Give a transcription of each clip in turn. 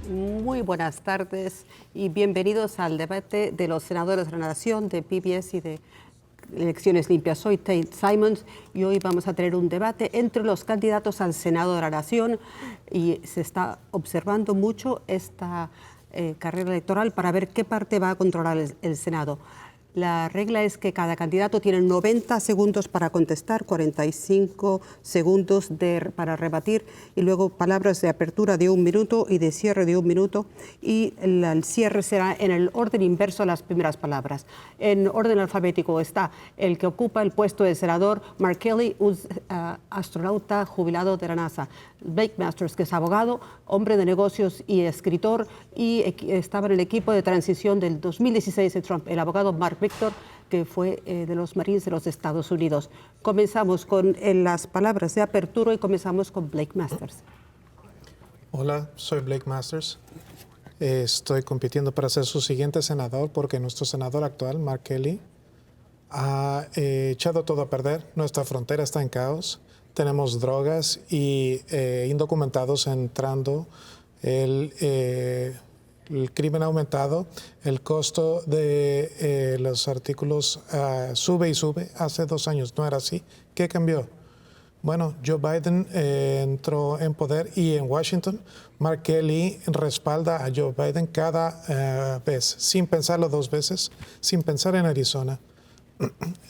Muy buenas tardes y bienvenidos al debate de los senadores de la Nación de PBS y de Elecciones Limpias. Soy Tate Simons y hoy vamos a tener un debate entre los candidatos al Senado de la Nación y se está observando mucho esta carrera electoral para ver qué parte va a controlar el Senado. La regla es que cada candidato tiene 90 segundos para contestar, 45 segundos para rebatir y luego palabras de apertura de 1 minuto y de cierre de 1 minuto. Y el cierre será en el orden inverso a las primeras palabras. En orden alfabético está el que ocupa el puesto de senador, Mark Kelly, un astronauta jubilado de la NASA. Blake Masters, que es abogado, hombre de negocios y escritor, y estaba en el equipo de transición del 2016 de Trump, el abogado Mark Victor, que fue de los Marines de los Estados Unidos. Comenzamos con las palabras de apertura y comenzamos con Blake Masters. Hola, soy Blake Masters. Estoy compitiendo para ser su siguiente senador porque nuestro senador actual, Mark Kelly, ha echado todo a perder. Nuestra frontera está en caos. Tenemos drogas y indocumentados entrando. El crimen ha aumentado. El costo de los artículos sube y sube. Hace 2 años no era así. ¿Qué cambió? Bueno, Joe Biden entró en poder y en Washington, Mark Kelly respalda a Joe Biden cada vez, sin pensarlo 2 veces, sin pensar en Arizona.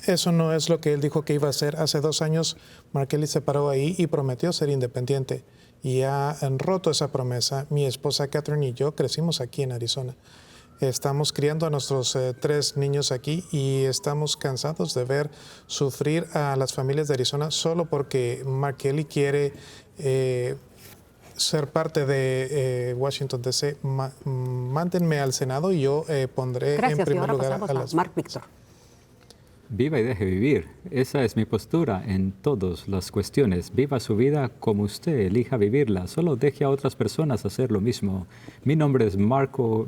Eso no es lo que él dijo que iba a hacer. Hace 2 años, Mark Kelly se paró ahí y prometió ser independiente. Y ha roto esa promesa. Mi esposa Catherine y yo crecimos aquí en Arizona. Estamos criando a nuestros 3 niños aquí y estamos cansados de ver sufrir a las familias de Arizona solo porque Mark Kelly quiere ser parte de Washington DC. Mándenme al Senado y yo pondré en primer lugar a las... Mark Victor. Viva y deje vivir. Esa es mi postura en todas las cuestiones. Viva su vida como usted elija vivirla. Solo deje a otras personas hacer lo mismo. Mi nombre es Marco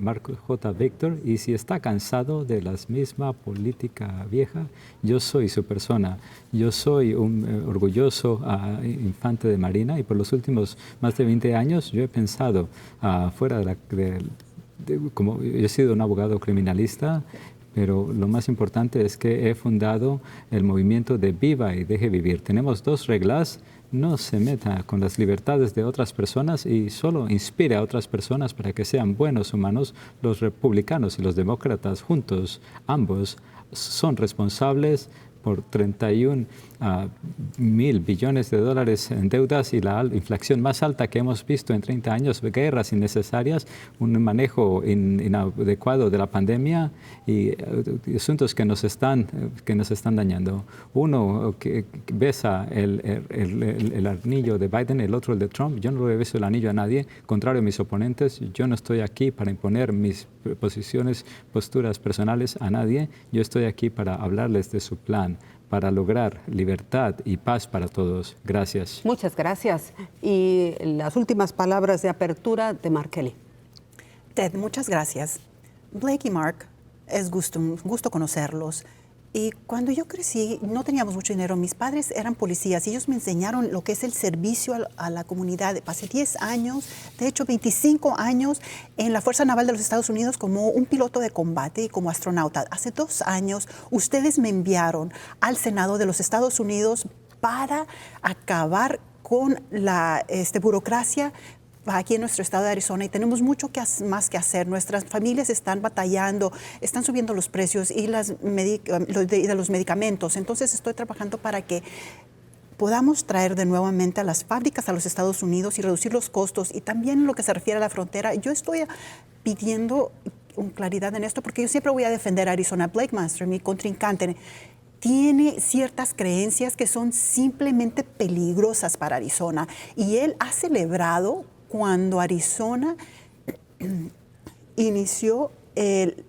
J. Victor y si está cansado de la misma política vieja, yo soy su persona. Yo soy un orgulloso infante de Marina y por los últimos más de 20 años yo he pensado fuera como yo he sido un abogado criminalista, pero lo más importante es que he fundado el movimiento de Viva y Deje Vivir. Tenemos 2 reglas: no se meta con las libertades de otras personas y solo inspire a otras personas para que sean buenos humanos. Los republicanos y los demócratas juntos, ambos, son responsables por 31.000 billones de dólares en deudas y la inflación más alta que hemos visto en 30 años, guerras innecesarias, un manejo inadecuado de la pandemia y asuntos que nos están dañando. Uno que besa el anillo de Biden, el otro el de Trump. Yo no le beso el anillo a nadie, contrario a mis oponentes. Yo no estoy aquí para imponer mis posturas personales a nadie. Yo estoy aquí para hablarles de su plan para lograr libertad y paz para todos. Gracias. Muchas gracias. Y las últimas palabras de apertura de Mark Kelly. Ted, muchas gracias. Blake y Mark, es un gusto conocerlos. Y cuando yo crecí, no teníamos mucho dinero. Mis padres eran policías y ellos me enseñaron lo que es el servicio a la comunidad. Pasé 10 años, de hecho 25 años, en la Fuerza Naval de los Estados Unidos como un piloto de combate y como astronauta. Hace 2 años, ustedes me enviaron al Senado de los Estados Unidos para acabar con la burocracia aquí en nuestro estado de Arizona y tenemos mucho más que hacer. Nuestras familias están batallando, están subiendo los precios y de los medicamentos. Entonces estoy trabajando para que podamos traer de nuevamente a las fábricas a los Estados Unidos y reducir los costos. Y también en lo que se refiere a la frontera, yo estoy pidiendo claridad en esto porque yo siempre voy a defender a Arizona. Blake Masters, mi contrincante, tiene ciertas creencias que son simplemente peligrosas para Arizona. Y él ha celebrado cuando Arizona inició el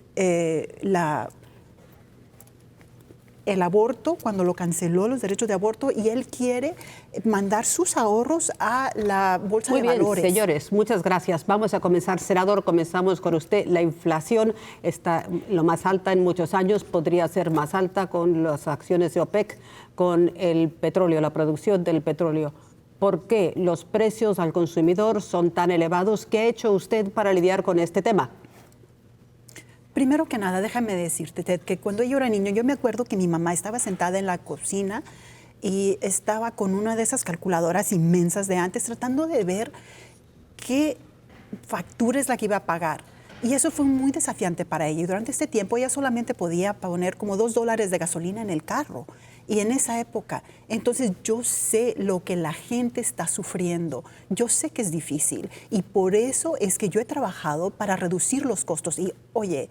aborto, cuando lo canceló los derechos de aborto, y él quiere mandar sus ahorros a la bolsa de valores. Muy bien, señores, muchas gracias. Vamos a comenzar. Senador, comenzamos con usted. La inflación está lo más alta en muchos años, podría ser más alta con las acciones de OPEC, con el petróleo, la producción del petróleo. ¿Por qué los precios al consumidor son tan elevados? ¿Qué ha hecho usted para lidiar con este tema? Primero que nada, déjame decirte, Ted, que cuando yo era niño, yo me acuerdo que mi mamá estaba sentada en la cocina y estaba con una de esas calculadoras inmensas de antes tratando de ver qué factura es la que iba a pagar. Y eso fue muy desafiante para ella. Y durante este tiempo ella solamente podía poner como $2 de gasolina en el carro. Y en esa época, entonces yo sé lo que la gente está sufriendo. Yo sé que es difícil. Y por eso es que yo he trabajado para reducir los costos. Y oye,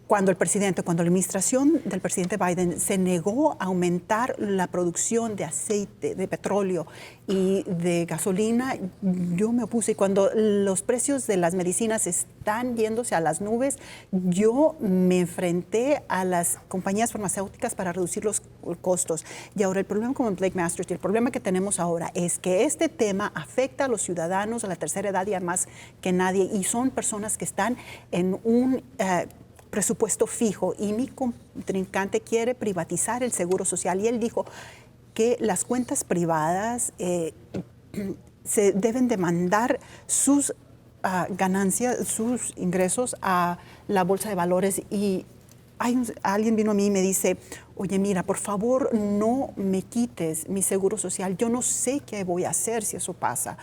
cuando la administración del presidente Biden se negó a aumentar la producción de aceite, de petróleo y de gasolina, yo me opuse. Y cuando los precios de las medicinas están yéndose a las nubes, yo me enfrenté a las compañías farmacéuticas para reducir los costos. Y ahora el problema como en Blake Masters, y el problema que tenemos ahora es que este tema afecta a los ciudadanos de la tercera edad y a más que nadie. Y son personas que están en un presupuesto fijo, y mi contrincante quiere privatizar el seguro social, y él dijo que las cuentas privadas se deben demandar sus ganancias, sus ingresos a la bolsa de valores. Y alguien vino a mí y me dice, oye, mira, por favor no me quites mi seguro social, yo no sé qué voy a hacer si eso pasa.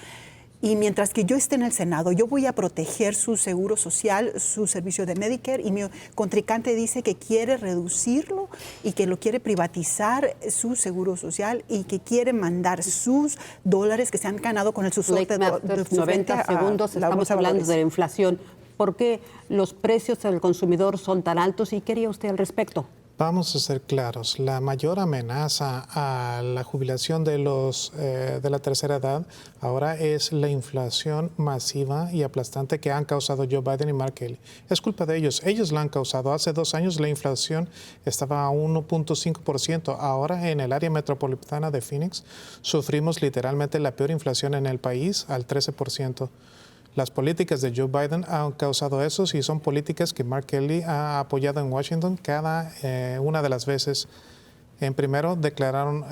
Y mientras que yo esté en el Senado, yo voy a proteger su seguro social, su servicio de Medicare, y mi contrincante dice que quiere reducirlo y que lo quiere privatizar su seguro social y que quiere mandar sus dólares que se han ganado con el Blake Masters, 90 segundos, estamos hablando de la inflación. ¿Por qué los precios al consumidor son tan altos y qué haría usted al respecto? Vamos a ser claros, la mayor amenaza a la jubilación de la tercera edad ahora es la inflación masiva y aplastante que han causado Joe Biden y Mark Kelly. Es culpa de ellos la han causado. Hace 2 años la inflación estaba a 1.5%, ahora en el área metropolitana de Phoenix sufrimos literalmente la peor inflación en el país, al 13%. Las políticas de Joe Biden han causado eso y son políticas que Mark Kelly ha apoyado en Washington cada una de las veces. En primero, declararon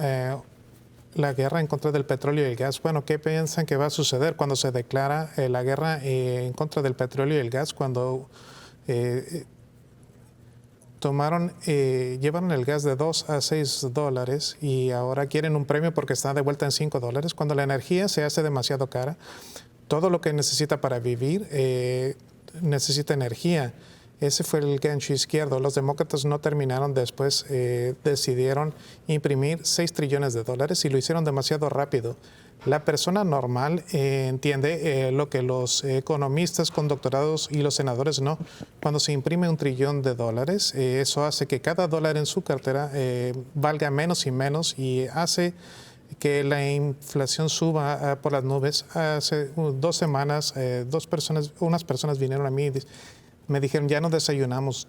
la guerra en contra del petróleo y el gas. Bueno, ¿qué piensan que va a suceder cuando se declara la guerra en contra del petróleo y el gas? Cuando llevaron el gas de $2 a $6 y ahora quieren un premio porque está de vuelta en $5. Cuando la energía se hace demasiado cara, todo lo que necesita para vivir necesita energía. Ese fue el gancho izquierdo. Los demócratas no terminaron después, decidieron imprimir $6 trillones y lo hicieron demasiado rápido. La persona normal entiende lo que los economistas con doctorados y los senadores no. Cuando se imprime $1 trillón, eso hace que cada dólar en su cartera valga menos y menos y hace que la inflación suba por las nubes. Hace 2 semanas, unas personas vinieron a mí y me dijeron, ya no desayunamos,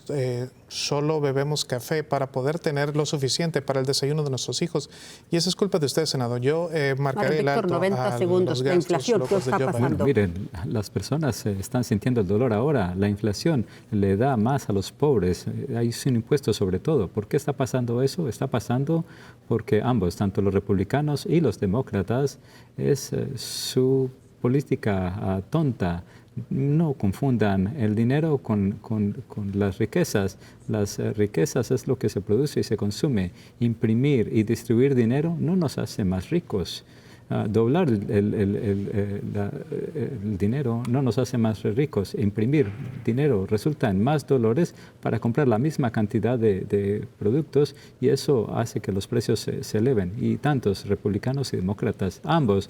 solo bebemos café para poder tener lo suficiente para el desayuno de nuestros hijos. Y eso es culpa de usted, senador. Yo marcaré el alto 90 segundos, los la inflación, ¿qué está pasando? Bueno, miren, las personas están sintiendo el dolor ahora. La inflación le da más a los pobres. Hay un impuesto sobre todo. ¿Por qué está pasando eso? Está pasando porque ambos, tanto los republicanos y los demócratas, es su política tonta. No confundan el dinero con las riquezas. Las riquezas es lo que se produce y se consume. Imprimir y distribuir dinero no nos hace más ricos. Doblar el dinero no nos hace más ricos. Imprimir dinero resulta en más dolores para comprar la misma cantidad de productos y eso hace que los precios se eleven. Y tantos republicanos y demócratas, ambos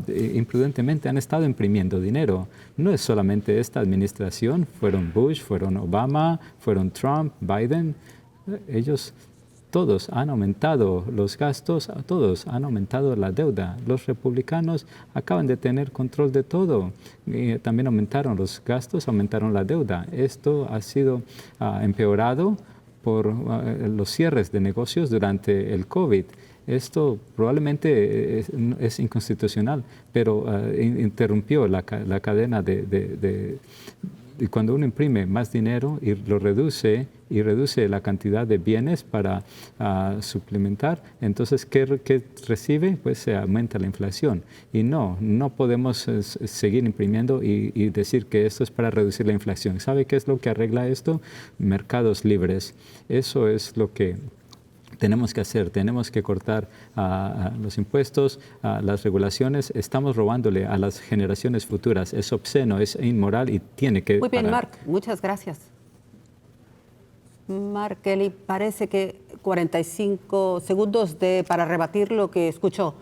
imprudentemente han estado imprimiendo dinero. No es solamente esta administración, fueron Bush, fueron Obama, fueron Trump, Biden. Ellos todos han aumentado los gastos, todos han aumentado la deuda. Los republicanos acaban de tener control de todo. También aumentaron los gastos, aumentaron la deuda. Esto ha sido empeorado por los cierres de negocios durante el COVID. Esto probablemente es inconstitucional, pero interrumpió la cadena de cuando uno imprime más dinero y lo reduce la cantidad de bienes para suplementar, entonces ¿qué recibe? Pues se aumenta la inflación. Y no podemos seguir imprimiendo y decir que esto es para reducir la inflación. ¿Sabe qué es lo que arregla esto? Mercados libres. Eso es lo que tenemos que hacer. Tenemos que cortar los impuestos, las regulaciones. Estamos robándole a las generaciones futuras. Es obsceno, es inmoral y tiene que Muy bien, parar. Mark, muchas gracias. Mark Kelly, parece que 45 segundos para rebatir lo que escuchó.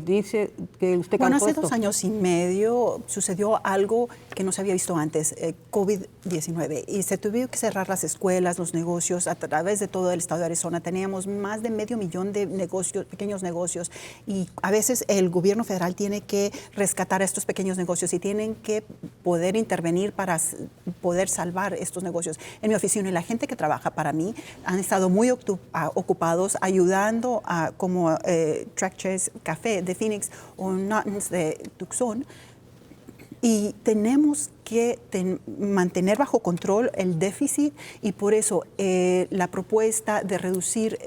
Dice que usted Bueno, cantó hace esto. 2 años y medio sucedió algo que no se había visto antes, COVID-19, y se tuvieron que cerrar las escuelas, los negocios, a través de todo el estado de Arizona. Teníamos más de 500,000 de negocios, pequeños negocios, y a veces el gobierno federal tiene que rescatar a estos pequeños negocios y tienen que poder intervenir para poder salvar estos negocios. En mi oficina y la gente que trabaja para mí han estado muy ocupados ayudando a como Track Chase Café de Phoenix o Naughton's de Tucson, y tenemos que mantener bajo control el déficit, y por eso la propuesta de reducir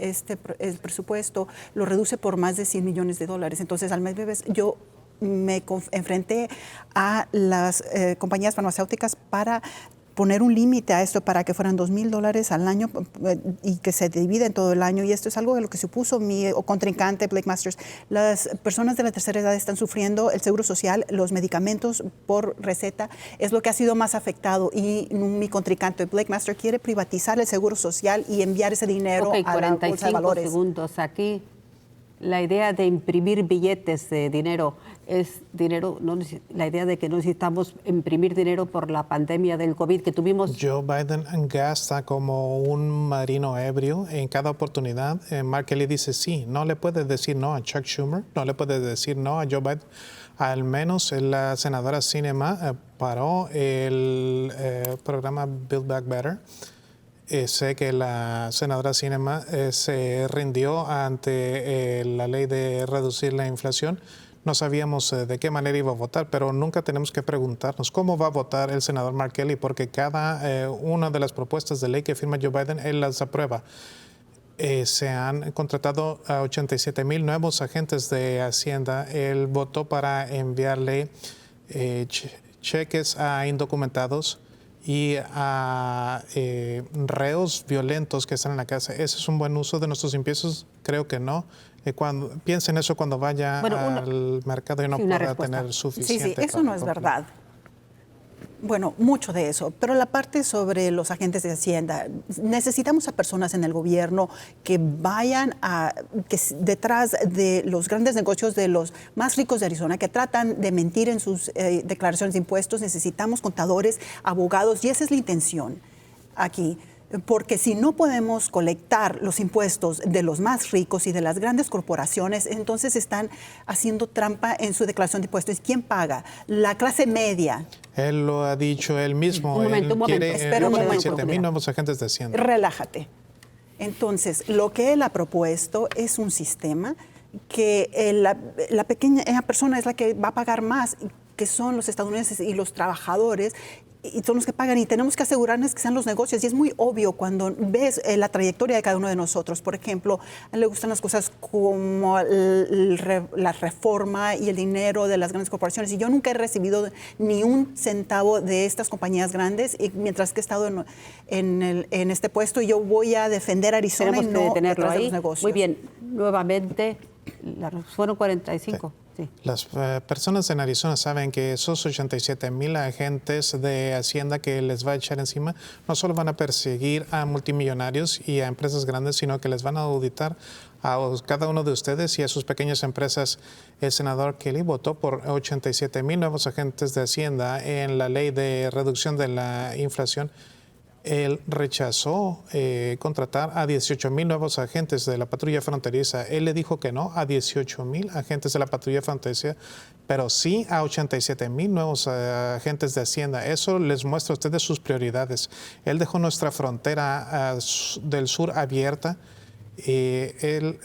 el presupuesto lo reduce por más de $100 millones. Entonces, al mes yo me enfrenté a las compañías farmacéuticas para poner un límite a esto, para que fueran $2,000 al año y que se divida en todo el año. Y esto es algo de lo que se opuso mi contrincante Blake Masters. Las personas de la tercera edad están sufriendo el seguro social, los medicamentos por receta es lo que ha sido más afectado, y mi contrincante Blake Masters quiere privatizar el seguro social y enviar ese dinero a la bolsa de 45 valores. segundos. Aquí la idea de imprimir billetes de dinero es dinero, la idea de que no necesitamos imprimir dinero por la pandemia del COVID que tuvimos. Joe Biden gasta como un marino ebrio en cada oportunidad. Mark Kelly dice sí, no le puede decir no a Chuck Schumer, no le puede decir no a Joe Biden. Al menos la senadora Sinema paró el programa Build Back Better. Sé que la senadora Sinema se rindió ante la ley de reducir la inflación. No sabíamos de qué manera iba a votar, pero nunca tenemos que preguntarnos cómo va a votar el senador Mark Kelly, porque cada una de las propuestas de ley que firma Joe Biden, él las aprueba. Se han contratado a 87,000 nuevos agentes de Hacienda. Él votó para enviarle cheques a indocumentados y a reos violentos que están en la casa. ¿Ese es un buen uso de nuestros impuestos? Creo que no. Piensen eso cuando vaya al mercado y no pueda tener suficiente. Sí, eso no es verdad. Bueno, mucho de eso, pero la parte sobre los agentes de Hacienda, necesitamos a personas en el gobierno que vayan detrás de los grandes negocios de los más ricos de Arizona, que tratan de mentir en sus declaraciones de impuestos. Necesitamos contadores, abogados, y esa es la intención aquí. Porque si no podemos colectar los impuestos de los más ricos y de las grandes corporaciones, entonces están haciendo trampa en su declaración de impuestos. ¿Quién paga? La clase media. Él lo ha dicho él mismo. Un momento, Espera un momento. 87,000 nuevos agentes de Hacienda. Relájate. Entonces, lo que él ha propuesto es un sistema que la pequeña persona es la que va a pagar más, que son los estadounidenses y los trabajadores, y son los que pagan, y tenemos que asegurarnos que sean los negocios. Y es muy obvio cuando ves la trayectoria de cada uno de nosotros. Por ejemplo, a él le gustan las cosas como la reforma y el dinero de las grandes corporaciones, y yo nunca he recibido ni un centavo de estas compañías grandes, y mientras que he estado en este puesto, yo voy a defender a Arizona. Tenemos y que no detenerlo detrás de ahí. los negocios. Muy bien, nuevamente, fueron 45. Sí. Las personas en Arizona saben que esos 87,000 agentes de Hacienda que les va a echar encima no solo van a perseguir a multimillonarios y a empresas grandes, sino que les van a auditar a cada uno de ustedes y a sus pequeñas empresas. El senador Kelly votó por 87,000 nuevos agentes de Hacienda en la ley de reducción de la inflación. Él rechazó contratar a 18,000 nuevos agentes de la patrulla fronteriza. Él le dijo que no a 18,000 agentes de la patrulla fronteriza, pero sí a 87,000 nuevos agentes de Hacienda. Eso les muestra a ustedes sus prioridades. Él dejó nuestra frontera del sur abierta. Él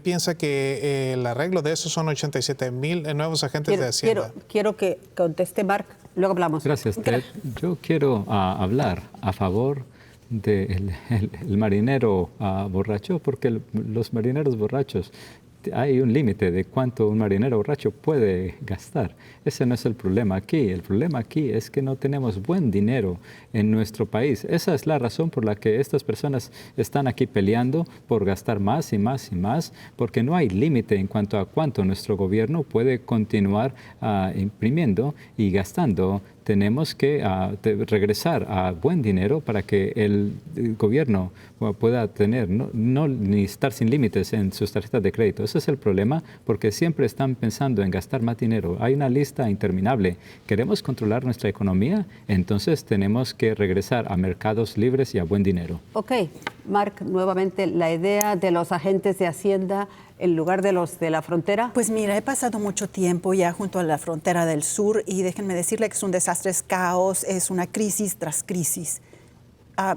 piensa que el arreglo de eso son 87,000 nuevos agentes de Hacienda. Quiero que conteste Mark Luego hablamos. Gracias, Ted. Yo quiero hablar a favor del el marinero borracho, porque los marineros borrachos, hay un límite de cuánto un marinero borracho puede gastar. Ese no es el problema aquí. El problema aquí es que no tenemos buen dinero en nuestro país. Esa es la razón por la que estas personas están aquí peleando por gastar más y más y más, porque no hay límite en cuanto a cuánto nuestro gobierno puede continuar imprimiendo y gastando. Tenemos que regresar a buen dinero para que el gobierno pueda tener, ni estar sin límites en sus tarjetas de crédito. Ese es el problema, porque siempre están pensando en gastar más dinero. Hay una lista interminable. ¿Queremos controlar nuestra economía? Entonces tenemos que regresar a mercados libres y a buen dinero. Ok, Mark, nuevamente la idea de los agentes de Hacienda en lugar de los de la frontera. Pues mira, he pasado mucho tiempo ya junto a la frontera del sur y déjenme decirle que es un desastre, es caos, es una crisis tras crisis.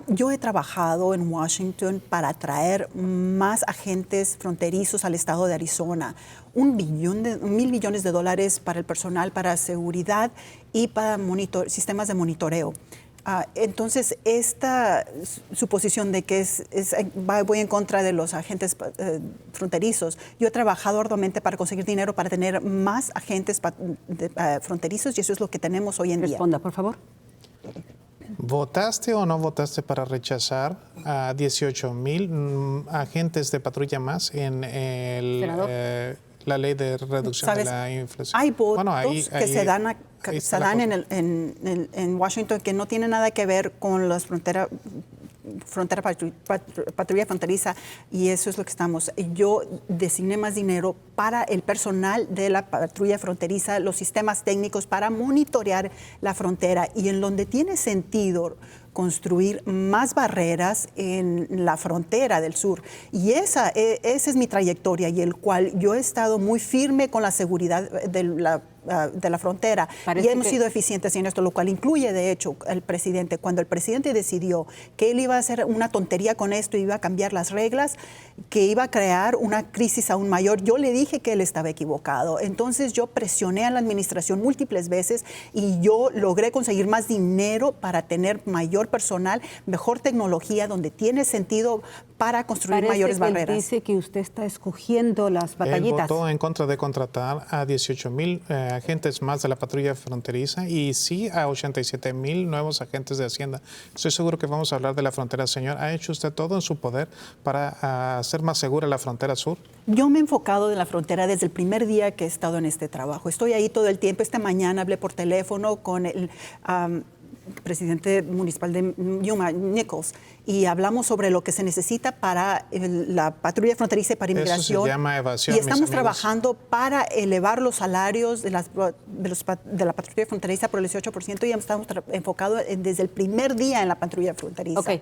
Yo he trabajado en Washington para traer más agentes fronterizos al estado de Arizona, $1 billones de dólares para el personal, para seguridad y para sistemas de monitoreo. Entonces, esta suposición de que voy en contra de los agentes fronterizos, yo he trabajado arduamente para conseguir dinero para tener más agentes fronterizos y eso es lo que tenemos hoy en día. Responda, por favor. ¿Votaste o no votaste para rechazar a 18,000 agentes de patrulla más en la ley de reducción de la inflación? Hay votos que se dan en Washington que no tienen nada que ver con las patrulla fronteriza y eso es lo que estamos. Yo designé más dinero para el personal de la patrulla fronteriza, los sistemas técnicos para monitorear la frontera y en donde tiene sentido construir más barreras en la frontera del sur. Y esa es mi trayectoria y el cual yo he estado muy firme con la seguridad de la frontera. Parece y hemos sido eficientes en esto, lo cual incluye, de hecho, el presidente. Cuando el presidente decidió que él iba a hacer una tontería con esto, iba a cambiar las reglas, que iba a crear una crisis aún mayor, yo le dije que él estaba equivocado. Entonces yo presioné a la administración múltiples veces y yo logré conseguir más dinero para tener mayor personal, mejor tecnología, donde tiene sentido para construir mayores barreras. Él dice que usted está escogiendo las batallitas. Él votó en contra de contratar a 18,000 agentes más de la patrulla fronteriza y sí a 87,000 nuevos agentes de Hacienda. Estoy seguro que vamos a hablar de la frontera, señor. ¿Ha hecho usted todo en su poder para hacer más segura la frontera sur? Yo me he enfocado en la frontera desde el primer día que he estado en este trabajo. Estoy ahí todo el tiempo. Esta mañana hablé por teléfono con el presidente municipal de Yuma, Nichols, y hablamos sobre lo que se necesita para la patrulla fronteriza y para inmigración. Eso se llama evasión, y estamos trabajando para elevar los salarios de la patrulla fronteriza por el 18% y estamos enfocados desde el primer día en la patrulla fronteriza. Okay.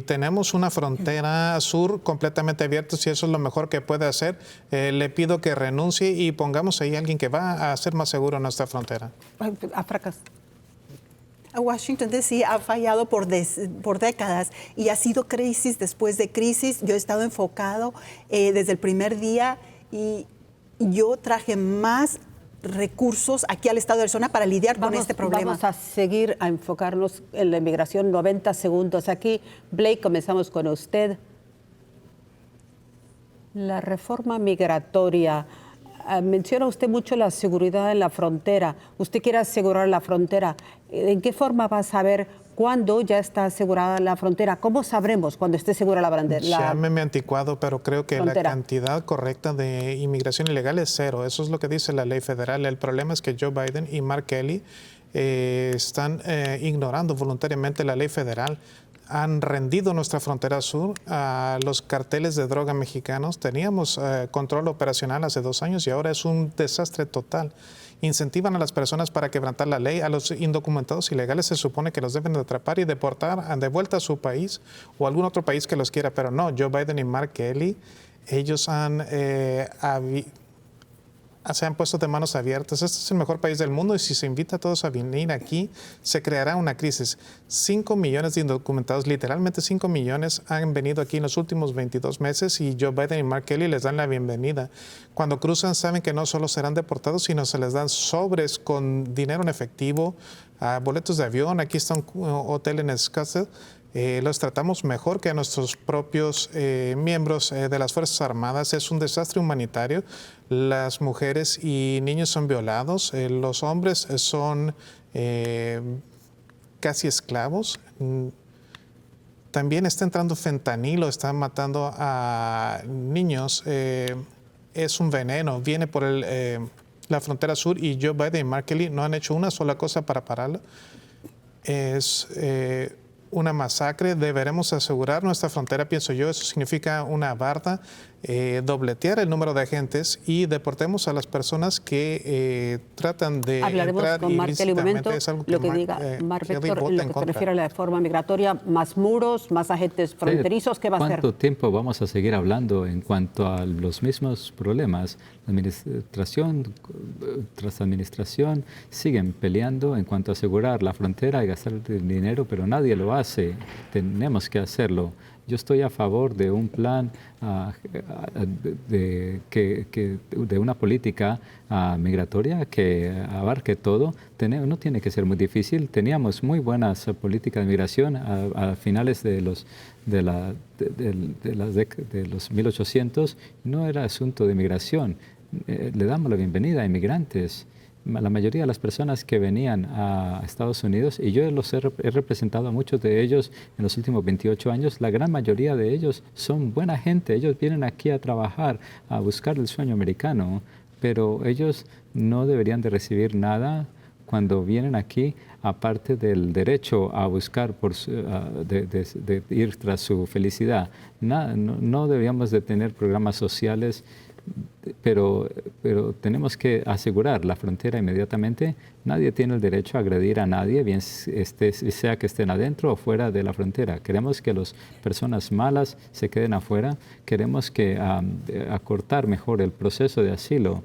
Tenemos una frontera sur completamente abierta, si eso es lo mejor que puede hacer. Le pido que renuncie y pongamos ahí a alguien que va a hacer más seguro nuestra frontera. A fracasar. Washington D.C. ha fallado por décadas y ha sido crisis después de crisis. Yo he estado enfocado desde el primer día y yo traje más recursos aquí al estado de Arizona para lidiar con este problema. Vamos a seguir a enfocarnos en la inmigración. 90 segundos aquí. Blake, comenzamos con usted. La reforma migratoria. Menciona usted mucho la seguridad en la frontera. Usted quiere asegurar la frontera. ¿En qué forma va a saber cuándo ya está asegurada la frontera? ¿Cómo sabremos cuando esté segura la frontera? Llámeme anticuado, pero creo que frontera. La cantidad correcta de inmigración ilegal es 0. Eso es lo que dice la ley federal. El problema es que Joe Biden y Mark Kelly están ignorando voluntariamente la ley federal. Han rendido nuestra frontera sur a los carteles de droga mexicanos. Teníamos control operacional hace 2 años y ahora es un desastre total. Incentivan a las personas para quebrantar la ley. A los indocumentados ilegales se supone que los deben de atrapar y deportar de vuelta a su país o a algún otro país que los quiera, pero no. Joe Biden y Mark Kelly, ellos han se han puesto de manos abiertas. Este es el mejor país del mundo y si se invita a todos a venir aquí, se creará una crisis. 5 millones de indocumentados, literalmente 5 millones, han venido aquí en los últimos 22 meses y Joe Biden y Mark Kelly les dan la bienvenida. Cuando cruzan saben que no solo serán deportados, sino se les dan sobres con dinero en efectivo, boletos de avión. Aquí está un hotel en Scottsdale. Los tratamos mejor que a nuestros propios miembros de las Fuerzas Armadas. Es un desastre humanitario. Las mujeres y niños son violados. Los hombres son casi esclavos. También está entrando fentanilo, están matando a niños. Es un veneno. Viene por la frontera sur y Joe Biden y Mark Kelly no han hecho una sola cosa para pararlo. Es una masacre. Deberemos asegurar nuestra frontera, pienso yo. Eso significa una barda, dobletear el número de agentes y deportemos a las personas que tratan de Hablaremos entrar con Mark Kelly un momento. Es algo que Lo que diga Mark Kelly Víctor, vota lo en que se contra. refiere a la reforma migratoria, más muros, más agentes fronterizos, ¿qué va a hacer? ¿Cuánto tiempo vamos a seguir hablando en cuanto a los mismos problemas? La administración tras administración siguen peleando en cuanto a asegurar la frontera y gastar dinero, pero nadie lo hace. Tenemos que hacerlo. Yo estoy a favor de un plan de una política migratoria que abarque todo. No tiene que ser muy difícil. Teníamos muy buenas políticas de migración a finales de los 1800. No era asunto de migración. Le damos la bienvenida a inmigrantes. La mayoría de las personas que venían a Estados Unidos, y yo los he representado a muchos de ellos en los últimos 28 años, la gran mayoría de ellos son buena gente. Ellos vienen aquí a trabajar, a buscar el sueño americano, pero ellos no deberían de recibir nada cuando vienen aquí, aparte del derecho a buscar de ir tras su felicidad. No deberíamos de tener programas sociales, pero tenemos que asegurar la frontera inmediatamente. Nadie tiene el derecho a agredir a nadie, bien sea que estén adentro o fuera de la frontera. Queremos que las personas malas se queden afuera. Queremos que acortar mejor el proceso de asilo.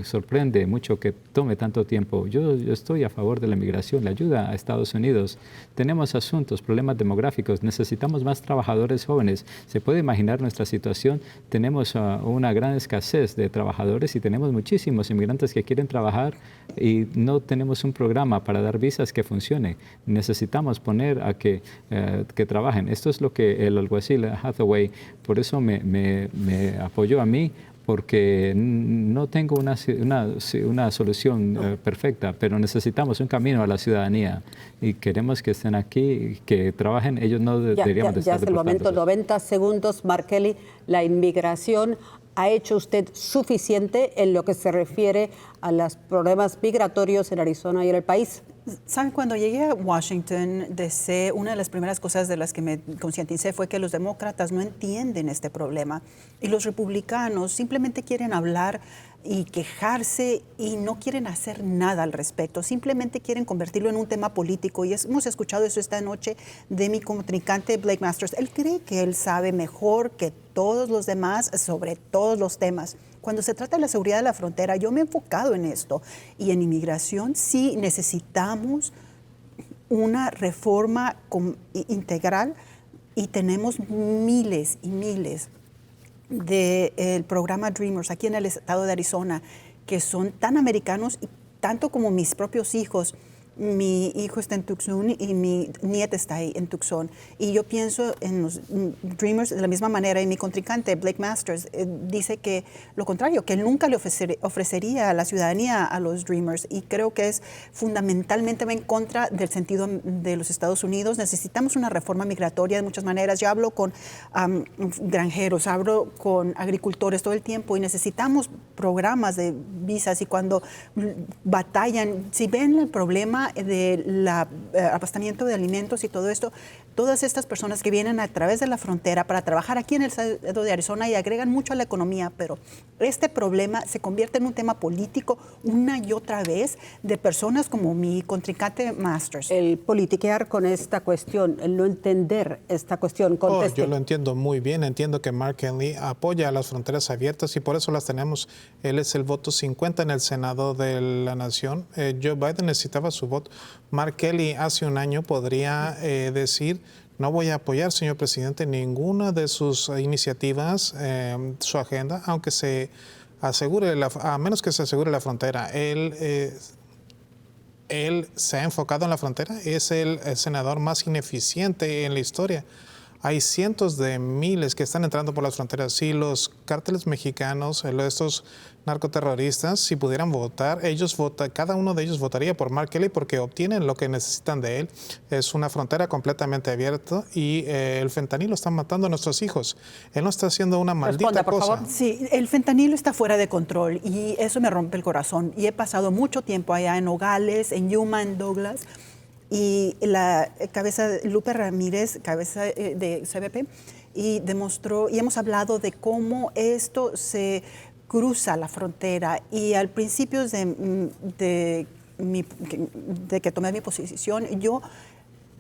Sorprende mucho que tome tanto tiempo. Yo estoy a favor de la inmigración, la ayuda a Estados Unidos. Tenemos asuntos, problemas demográficos, necesitamos más trabajadores jóvenes. Se puede imaginar nuestra situación. Tenemos una gran escasez de trabajadores y tenemos muchísimos inmigrantes que quieren trabajar y no tenemos un programa para dar visas que funcione. Necesitamos poner a que trabajen. Esto es lo que el alguacil Hathaway, por eso me apoyó a mí, porque no tengo una solución perfecta, pero necesitamos un camino a la ciudadanía y queremos que estén aquí, que trabajen. Ellos no deberíamos de estar ya es el momento, 90 segundos. Mark Kelly, la inmigración, ¿ha hecho usted suficiente en lo que se refiere a los problemas migratorios en Arizona y en el país? ¿Saben? Cuando llegué a Washington, una de las primeras cosas de las que me concienticé fue que los demócratas no entienden este problema y los republicanos simplemente quieren hablar y quejarse y no quieren hacer nada al respecto. Simplemente quieren convertirlo en un tema político y hemos escuchado eso esta noche de mi contrincante Blake Masters. Él cree que él sabe mejor que todos los demás sobre todos los temas. Cuando se trata de la seguridad de la frontera, yo me he enfocado en esto. Y en inmigración sí necesitamos una reforma integral y tenemos miles y miles del programa Dreamers aquí en el estado de Arizona que son tan americanos y tanto como mis propios hijos. Mi hijo está en Tucson y mi nieta está ahí en Tucson. Y yo pienso en los Dreamers de la misma manera. Y mi contrincante, Blake Masters, dice que lo contrario, que él nunca le ofrecería la ciudadanía a los Dreamers. Y creo que es fundamentalmente en contra del sentido de los Estados Unidos. Necesitamos una reforma migratoria de muchas maneras. Yo hablo con granjeros, hablo con agricultores todo el tiempo y necesitamos programas de visas. Y cuando batallan, si ven el problema tema del abastecimiento de alimentos y todo esto, todas estas personas que vienen a través de la frontera para trabajar aquí en el estado de Arizona y agregan mucho a la economía, pero este problema se convierte en un tema político una y otra vez de personas como mi contrincante Masters. El politiquear con esta cuestión, el no entender esta cuestión, conteste. Yo lo entiendo muy bien, entiendo que Mark Kelly apoya a las fronteras abiertas y por eso las tenemos. Él es el voto 50 en el Senado de la Nación. Joe Biden necesitaba su voto. Mark Kelly hace un año podría decir: no voy a apoyar, señor presidente, ninguna de sus iniciativas, su agenda, aunque se asegure, a menos que se asegure la frontera. Él se ha enfocado en la frontera, es el senador más ineficiente en la historia. Hay cientos de miles que están entrando por las fronteras. Si los cárteles mexicanos, estos narcoterroristas, si pudieran votar, cada uno de ellos votaría por Mark Kelly porque obtienen lo que necesitan de él. Es una frontera completamente abierta y el fentanilo está matando a nuestros hijos. Él no está haciendo una maldita Responda, por cosa. favor. Sí, el fentanilo está fuera de control y eso me rompe el corazón. Y he pasado mucho tiempo allá en Nogales, en Yuma, en Douglas. Y la cabeza Lupe Ramírez, cabeza de CBP, y demostró, y hemos hablado de cómo esto se cruza la frontera. Y al principio de que tomé mi posición, yo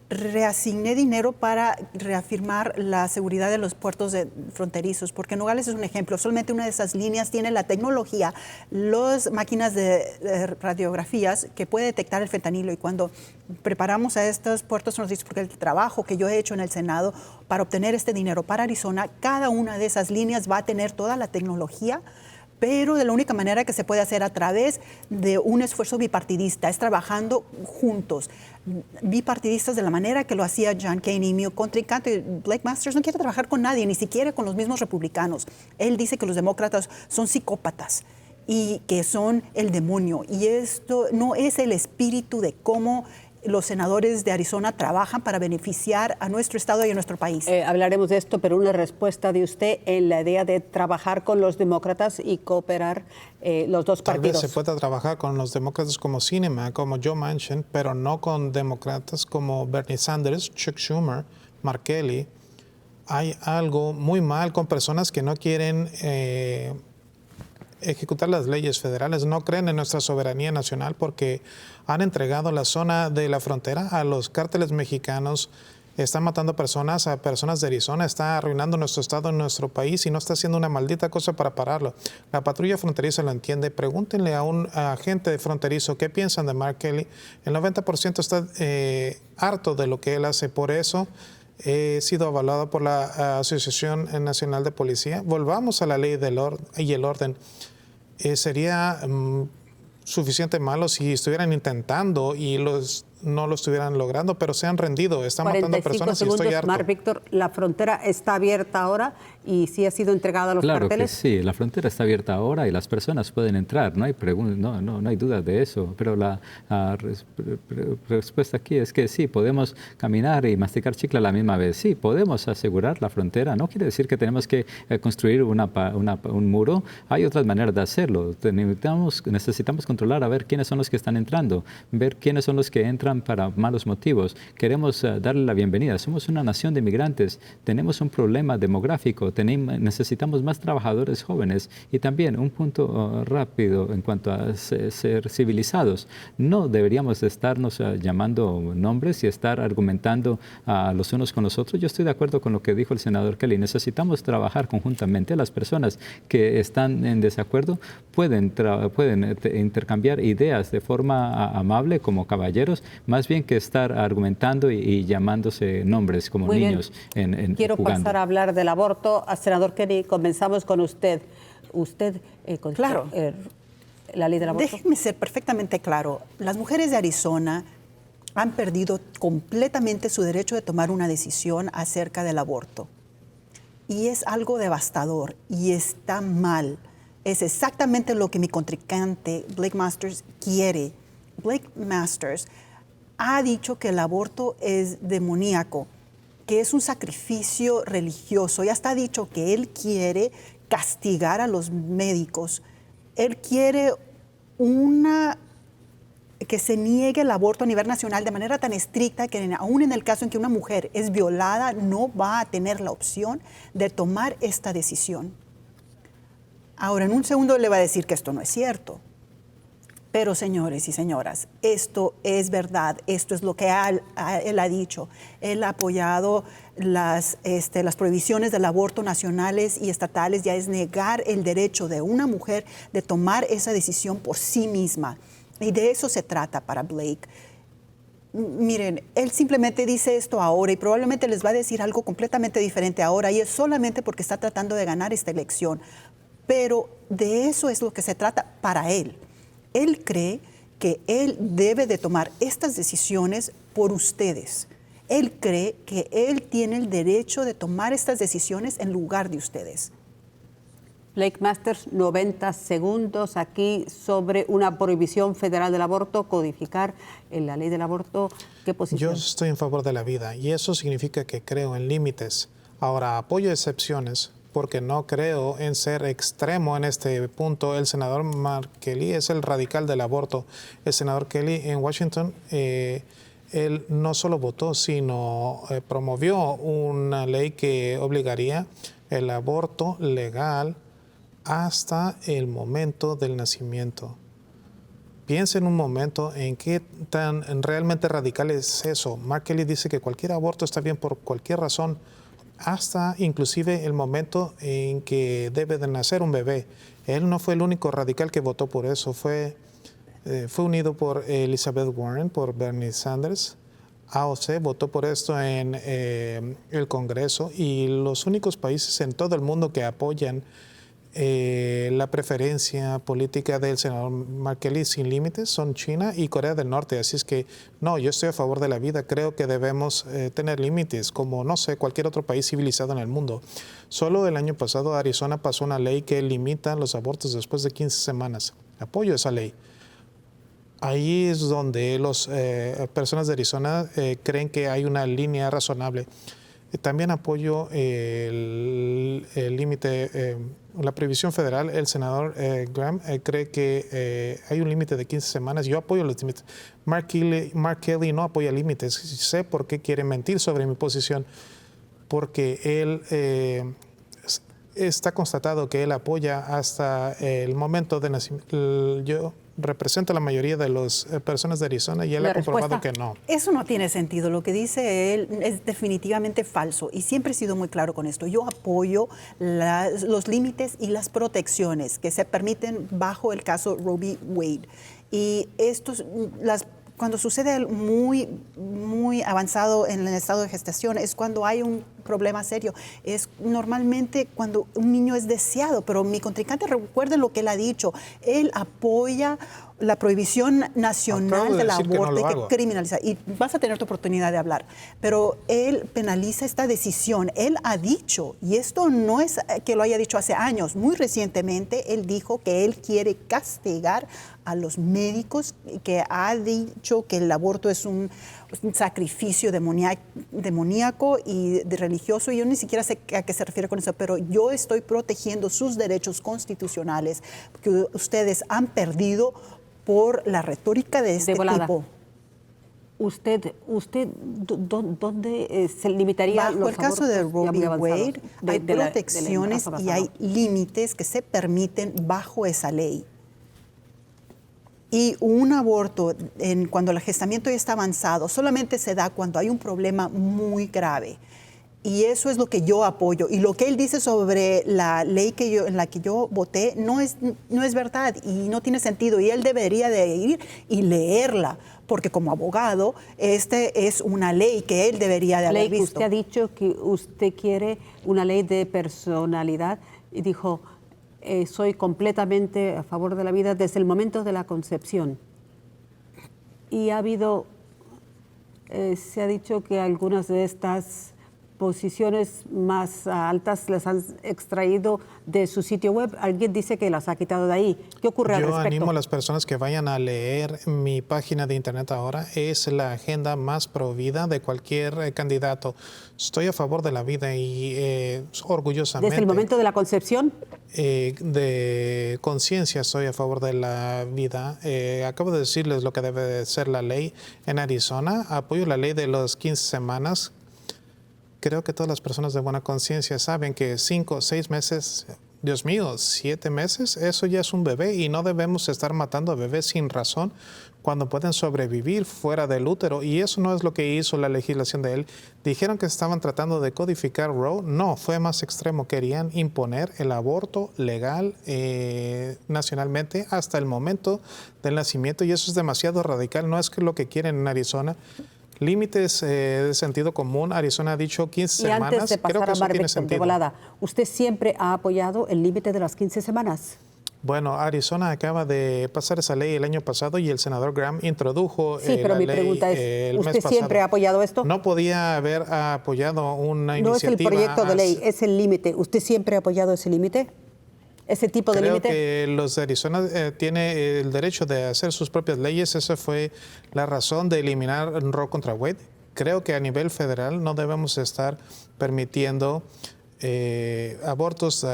reasigné dinero para reafirmar la seguridad de los puertos fronterizos, porque Nogales es un ejemplo. Solamente una de esas líneas tiene la tecnología, las máquinas de radiografías que puede detectar el fentanilo. Y cuando preparamos a estos puertos fronterizos, porque el trabajo que yo he hecho en el Senado para obtener este dinero para Arizona, cada una de esas líneas va a tener toda la tecnología, pero de la única manera que se puede hacer a través de un esfuerzo bipartidista, es trabajando juntos, bipartidistas de la manera que lo hacía John McCain. Y mi contrincante Blake Masters no quiere trabajar con nadie, ni siquiera con los mismos republicanos. Él dice que los demócratas son psicópatas y que son el demonio. Y esto no es el espíritu de cómo los senadores de Arizona trabajan para beneficiar a nuestro estado y a nuestro país. Hablaremos de esto, pero una respuesta de usted en la idea de trabajar con los demócratas y cooperar los dos partidos. Tal vez se pueda trabajar con los demócratas como Sinema, como Joe Manchin, pero no con demócratas como Bernie Sanders, Chuck Schumer, Mark Kelly. Hay algo muy mal con personas que no quieren ejecutar las leyes federales, no creen en nuestra soberanía nacional porque han entregado la zona de la frontera a los cárteles mexicanos. Están matando personas, a personas de Arizona, está arruinando nuestro estado, nuestro país y no está haciendo una maldita cosa para pararlo. La patrulla fronteriza lo entiende. Pregúntenle a un agente fronterizo qué piensan de Mark Kelly. El 90% está harto de lo que él hace. Por eso he sido avalado por la Asociación Nacional de Policía. Volvamos a la ley y el orden. Sería suficiente malo si estuvieran intentando y no lo estuvieran logrando, pero se han rendido, están matando personas y estoy harto. Mark Víctor, la frontera está abierta ahora y sí ha sido entregada a los Claro carteles. que sí, la frontera está abierta ahora y las personas pueden entrar, no hay no hay duda de eso, pero la respuesta aquí es que sí, podemos caminar y masticar chicle a la misma vez, sí, podemos asegurar la frontera, no quiere decir que tenemos que construir un muro, hay otras maneras de hacerlo, necesitamos controlar a ver quiénes son los que están entrando, ver quiénes son los que entran para malos motivos. Queremos darle la bienvenida. Somos una nación de migrantes. Tenemos un problema demográfico. Necesitamos más trabajadores jóvenes. Y también un punto rápido en cuanto a ser civilizados. No deberíamos estarnos llamando nombres y estar argumentando los unos con los otros. Yo estoy de acuerdo con lo que dijo el senador Kelly. Necesitamos trabajar conjuntamente. Las personas que están en desacuerdo pueden intercambiar ideas de forma amable como caballeros, más bien que estar argumentando y llamándose nombres como Muy niños Quiero jugando. pasar a hablar del aborto. Senador Kelly, comenzamos con usted. Usted, Claro. La ley del aborto. Déjenme ser perfectamente claro. Las mujeres de Arizona han perdido completamente su derecho de tomar una decisión acerca del aborto. Y es algo devastador y está mal. Es exactamente lo que mi contrincante Blake Masters quiere. Blake Masters ha dicho que el aborto es demoníaco, que es un sacrificio religioso. Ya está dicho que él quiere castigar a los médicos. Él quiere una que se niegue el aborto a nivel nacional de manera tan estricta que aún en el caso en que una mujer es violada, no va a tener la opción de tomar esta decisión. Ahora, en un segundo le va a decir que esto no es cierto. Pero, señores y señoras, esto es verdad, esto es lo que él ha dicho. Él ha apoyado las prohibiciones del aborto nacionales y estatales, ya es negar el derecho de una mujer de tomar esa decisión por sí misma. Y de eso se trata para Blake. Miren, él simplemente dice esto ahora y probablemente les va a decir algo completamente diferente ahora, y es solamente porque está tratando de ganar esta elección. Pero de eso es lo que se trata para él. Él cree que él debe de tomar estas decisiones por ustedes. Él cree que él tiene el derecho de tomar estas decisiones en lugar de ustedes. Blake Masters, 90 segundos aquí sobre una prohibición federal del aborto, codificar en la ley del aborto. ¿Qué posición? Yo estoy en favor de la vida y eso significa que creo en límites. Ahora, apoyo excepciones porque no creo en ser extremo en este punto. El senador Mark Kelly es el radical del aborto. El senador Kelly en Washington, él no solo votó, sino promovió una ley que obligaría el aborto legal hasta el momento del nacimiento. Piensa en un momento en qué tan realmente radical es eso. Mark Kelly dice que cualquier aborto está bien por cualquier razón, hasta inclusive el momento en que debe de nacer un bebé. Él no fue el único radical que votó por eso, fue unido por Elizabeth Warren, por Bernie Sanders. AOC votó por esto en el Congreso, y los únicos países en todo el mundo que apoyan la preferencia política del senador Mark Kelly sin límites son China y Corea del Norte. Así es que no, yo estoy a favor de la vida. Creo que debemos tener límites como, no sé, cualquier otro país civilizado en el mundo. Solo el año pasado Arizona pasó una ley que limita los abortos después de 15 semanas. Apoyo esa ley. Ahí es donde las personas de Arizona creen que hay una línea razonable. También apoyo el límite, la prohibición federal. El senador Graham cree que hay un límite de 15 semanas. Yo apoyo los límites. Mark Kelly no apoya límites. Sé por qué quiere mentir sobre mi posición, porque él está constatado que él apoya hasta el momento de nacimiento. Yo represento a la mayoría de las personas de Arizona y él ha comprobado que no. Eso no tiene sentido. Lo que dice él es definitivamente falso y siempre he sido muy claro con esto. Yo apoyo los límites y las protecciones que se permiten bajo el caso Roe v. Wade. Y cuando sucede muy avanzado en el estado de gestación es cuando hay un problema serio. Es normalmente cuando un niño es deseado, pero mi contrincante, recuerden lo que él ha dicho, él apoya la prohibición nacional del aborto que criminaliza. Y vas a tener tu oportunidad de hablar. Pero él penaliza esta decisión. Él ha dicho, y esto no es que lo haya dicho hace años, muy recientemente él dijo que él quiere castigar a los médicos, que ha dicho que el aborto es un sacrificio demoníaco y religioso. Yo ni siquiera sé a qué se refiere con eso, pero yo estoy protegiendo sus derechos constitucionales que ustedes han perdido por la retórica de este tipo. ¿Usted dónde se limitaría bajo el caso de Roe v. Wade? Hay protecciones y hay límites que se permiten bajo esa ley. Y un aborto, cuando el gestamiento ya está avanzado, solamente se da cuando hay un problema muy grave. Y eso es lo que yo apoyo. Y lo que él dice sobre la ley en la que yo voté no es verdad y no tiene sentido. Y él debería de ir y leerla, porque como abogado, este es una ley que él debería de haber visto. Usted ha dicho que usted quiere una ley de personalidad y dijo, soy completamente a favor de la vida desde el momento de la concepción. Y ha habido, se ha dicho que algunas de estas posiciones más altas las han extraído de su sitio web. Alguien dice que las ha quitado de ahí. ¿Qué ocurre al Yo respecto? animo a las personas que vayan a leer mi página de internet ahora. Es la agenda más pro vida de cualquier candidato. Estoy a favor de la vida y orgullosamente. ¿Desde el momento de la concepción? De conciencia estoy a favor de la vida. Acabo de decirles lo que debe de ser la ley en Arizona. Apoyo la ley de las 15 semanas. Creo que todas las personas de buena conciencia saben que 5 o 6 meses, Dios mío, 7 meses, eso ya es un bebé y no debemos estar matando a bebés sin razón cuando pueden sobrevivir fuera del útero. Y eso no es lo que hizo la legislación de él. Dijeron que estaban tratando de codificar Roe. No, fue más extremo. Querían imponer el aborto legal nacionalmente hasta el momento del nacimiento. Y eso es demasiado radical. No es que lo que quieren en Arizona. Límites de sentido común. Arizona ha dicho 15 Y semanas. antes de Creo pasar que a eso Mark tiene Victor, de sentido. volada, ¿usted siempre ha apoyado el límite de las 15 semanas? Bueno, Arizona acaba de pasar esa ley el año pasado y el senador Graham introdujo Sí, pero la mi ley pregunta es, el mes ¿usted siempre pasado. ha apoyado esto? No podía haber apoyado una No es el iniciativa. proyecto de ley, es el límite. ¿Usted siempre ha apoyado ese límite? ¿Ese tipo de Creo límite? que los de Arizona tienen el derecho de hacer sus propias leyes. Esa fue la razón de eliminar Roe contra Wade. Creo que a nivel federal no debemos estar permitiendo abortos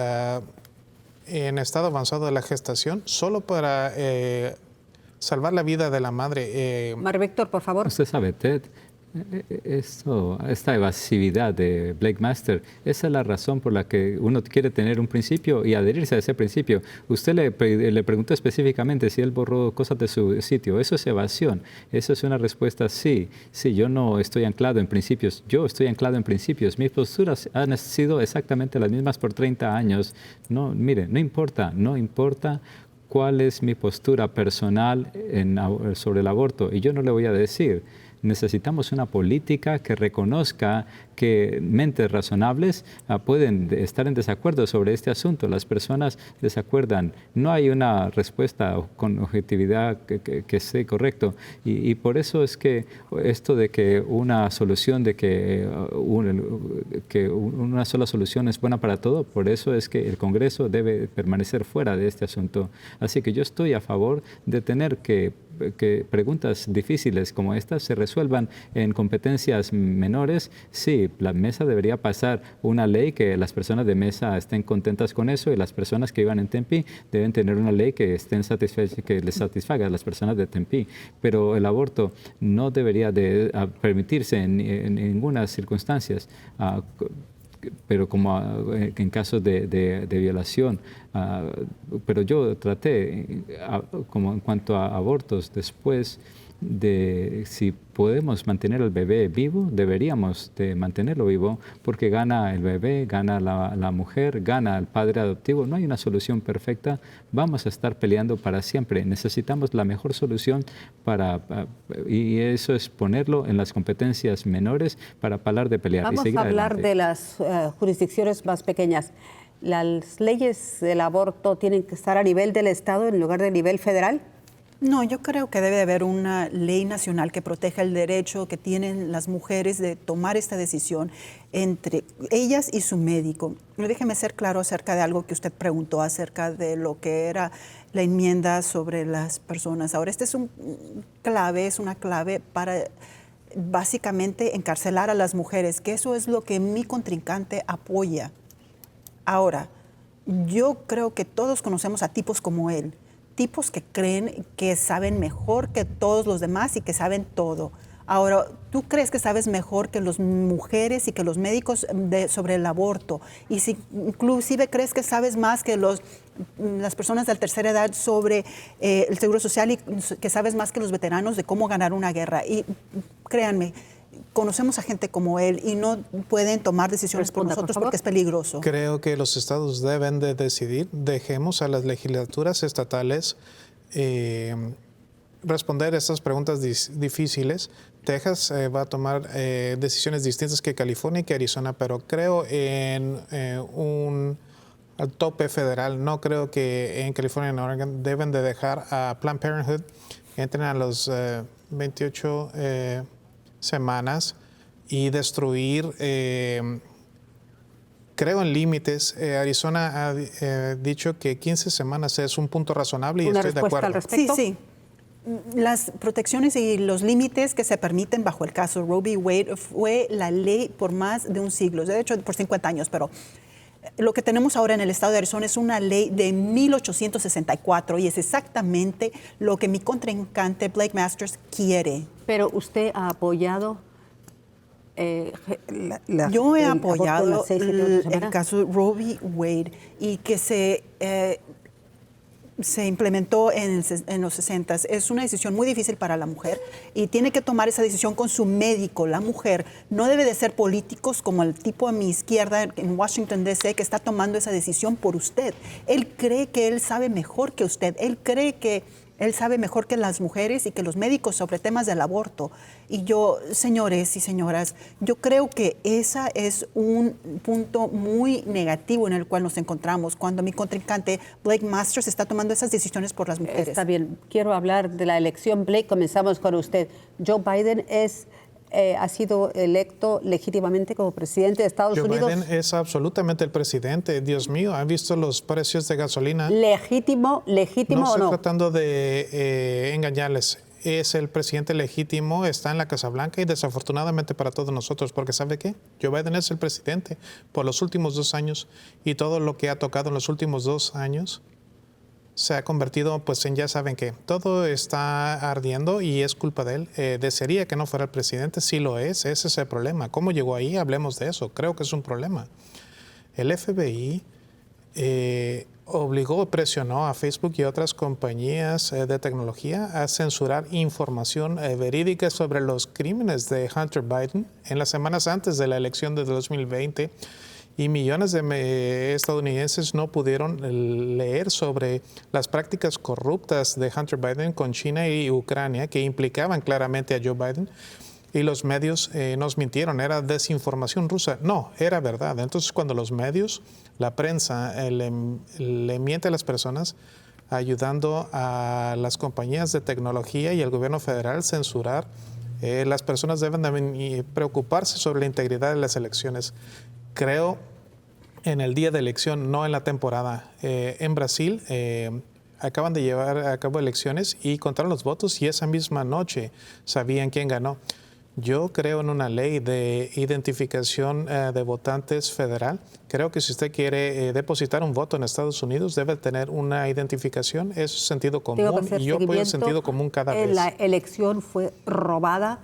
en estado avanzado de la gestación solo para salvar la vida de la madre. Mark Victor, por favor. Usted sabe, Ted, esta evasividad de Blake Master, esa es la razón por la que uno quiere tener un principio y adherirse a ese principio. Usted le preguntó específicamente si él borró cosas de su sitio. Eso es evasión. Eso es una respuesta sí. Sí, yo no estoy anclado en principios. Yo estoy anclado en principios. Mis posturas han sido exactamente las mismas por 30 años. No, mire, no importa cuál es mi postura personal sobre el aborto. Y yo no le voy a decir. Necesitamos una política que reconozca que mentes razonables pueden estar en desacuerdo sobre este asunto. Las personas desacuerdan. No hay una respuesta con objetividad que sea correcto. Y por eso es que esto de que una solución, de que una sola solución es buena para todo, por eso es que el Congreso debe permanecer fuera de este asunto. Así que yo estoy a favor de tener que preguntas difíciles como estas se resuelvan en competencias menores. Sí, la mesa debería pasar una ley que las personas de mesa estén contentas con eso y las personas que vivan en Tempe deben tener una ley que que les satisfaga a las personas de Tempe. Pero el aborto no debería de permitirse en ninguna circunstancias. Pero como en casos de violación. Pero yo traté, como en cuanto a abortos, después de si podemos mantener al bebé vivo, deberíamos de mantenerlo vivo, porque gana el bebé, gana la mujer, gana el padre adoptivo. No hay una solución perfecta. Vamos a estar peleando para siempre. Necesitamos la mejor solución y eso es ponerlo en las competencias menores para parar de pelear. Vamos y seguir a hablar adelante. de las jurisdicciones más pequeñas. ¿Las leyes del aborto tienen que estar a nivel del Estado en lugar de nivel federal? No, yo creo que debe de haber una ley nacional que proteja el derecho que tienen las mujeres de tomar esta decisión entre ellas y su médico. Déjeme ser claro acerca de algo que usted preguntó acerca de lo que era la enmienda sobre las personas. Ahora, es una clave para básicamente encarcelar a las mujeres, que eso es lo que mi contrincante apoya. Ahora, yo creo que todos conocemos a tipos como él, tipos que creen que saben mejor que todos los demás y que saben todo. Ahora, ¿tú crees que sabes mejor que las mujeres y que los médicos sobre el aborto? Y si inclusive crees que sabes más que las personas de la tercera edad sobre el seguro social y que sabes más que los veteranos de cómo ganar una guerra. Y créanme, conocemos a gente como él y no pueden tomar decisiones por nosotros porque es peligroso. Creo que los estados deben de decidir. Dejemos a las legislaturas estatales responder estas preguntas difíciles. Texas va a tomar decisiones distintas que California y que Arizona, pero creo en un tope federal. No creo que en California y en Oregon deben de dejar a Planned Parenthood que entren a los 28 semanas y destruir creo en límites. Arizona ha dicho que 15 semanas es un punto razonable y ¿Una estoy de respuesta acuerdo. al respecto? Sí, sí. Las protecciones y los límites que se permiten bajo el caso Roe v. Wade fue la ley por más de un siglo, de hecho por 50 años, pero lo que tenemos ahora en el estado de Arizona es una ley de 1864 y es exactamente lo que mi contrincante Blake Masters quiere. Pero usted ha apoyado Yo he el aborto en apoyado las 6 y 7 el semanas. caso Roe v. Wade y que se implementó en los 60. Es una decisión muy difícil para la mujer y tiene que tomar esa decisión con su médico. La mujer no debe de ser políticos como el tipo a mi izquierda en Washington, D.C., que está tomando esa decisión por usted. Él cree que él sabe mejor que usted. Él cree que él sabe mejor que las mujeres y que los médicos sobre temas del aborto. Y yo, señores y señoras, yo creo que ese es un punto muy negativo en el cual nos encontramos cuando mi contrincante Blake Masters está tomando esas decisiones por las mujeres. Está bien. Quiero hablar de la elección. Blake, comenzamos con usted. Joe Biden ha sido electo legítimamente como presidente de Estados Joe Unidos. Biden es absolutamente el presidente. Dios mío, ¿han visto los precios de gasolina? ¿Legítimo No o estoy no? tratando de engañarles. Es el presidente legítimo, está en la Casa Blanca y desafortunadamente para todos nosotros, porque ¿sabe qué? Joe Biden es el presidente por los últimos 2 años y todo lo que ha tocado en los últimos 2 años se ha convertido pues en ya saben qué. Todo está ardiendo y es culpa de él. Desearía que no fuera el presidente, sí lo es, ese es el problema. ¿Cómo llegó ahí? Hablemos de eso, creo que es un problema. El FBI presionó a Facebook y otras compañías de tecnología a censurar información verídica sobre los crímenes de Hunter Biden en las semanas antes de la elección de 2020 y millones de estadounidenses no pudieron leer sobre las prácticas corruptas de Hunter Biden con China y Ucrania que implicaban claramente a Joe Biden. Y los medios nos mintieron, era desinformación rusa. No, era verdad. Entonces, cuando los medios, la prensa, le miente a las personas, ayudando a las compañías de tecnología y al gobierno federal a censurar, las personas deben de preocuparse sobre la integridad de las elecciones. Creo en el día de elección, no en la temporada. En Brasil acaban de llevar a cabo elecciones y contaron los votos y esa misma noche sabían quién ganó. Yo creo en una ley de identificación de votantes federal. Creo que si usted quiere depositar un voto en Estados Unidos, debe tener una identificación. Es sentido común y yo apoyo el sentido común cada vez. La elección fue robada,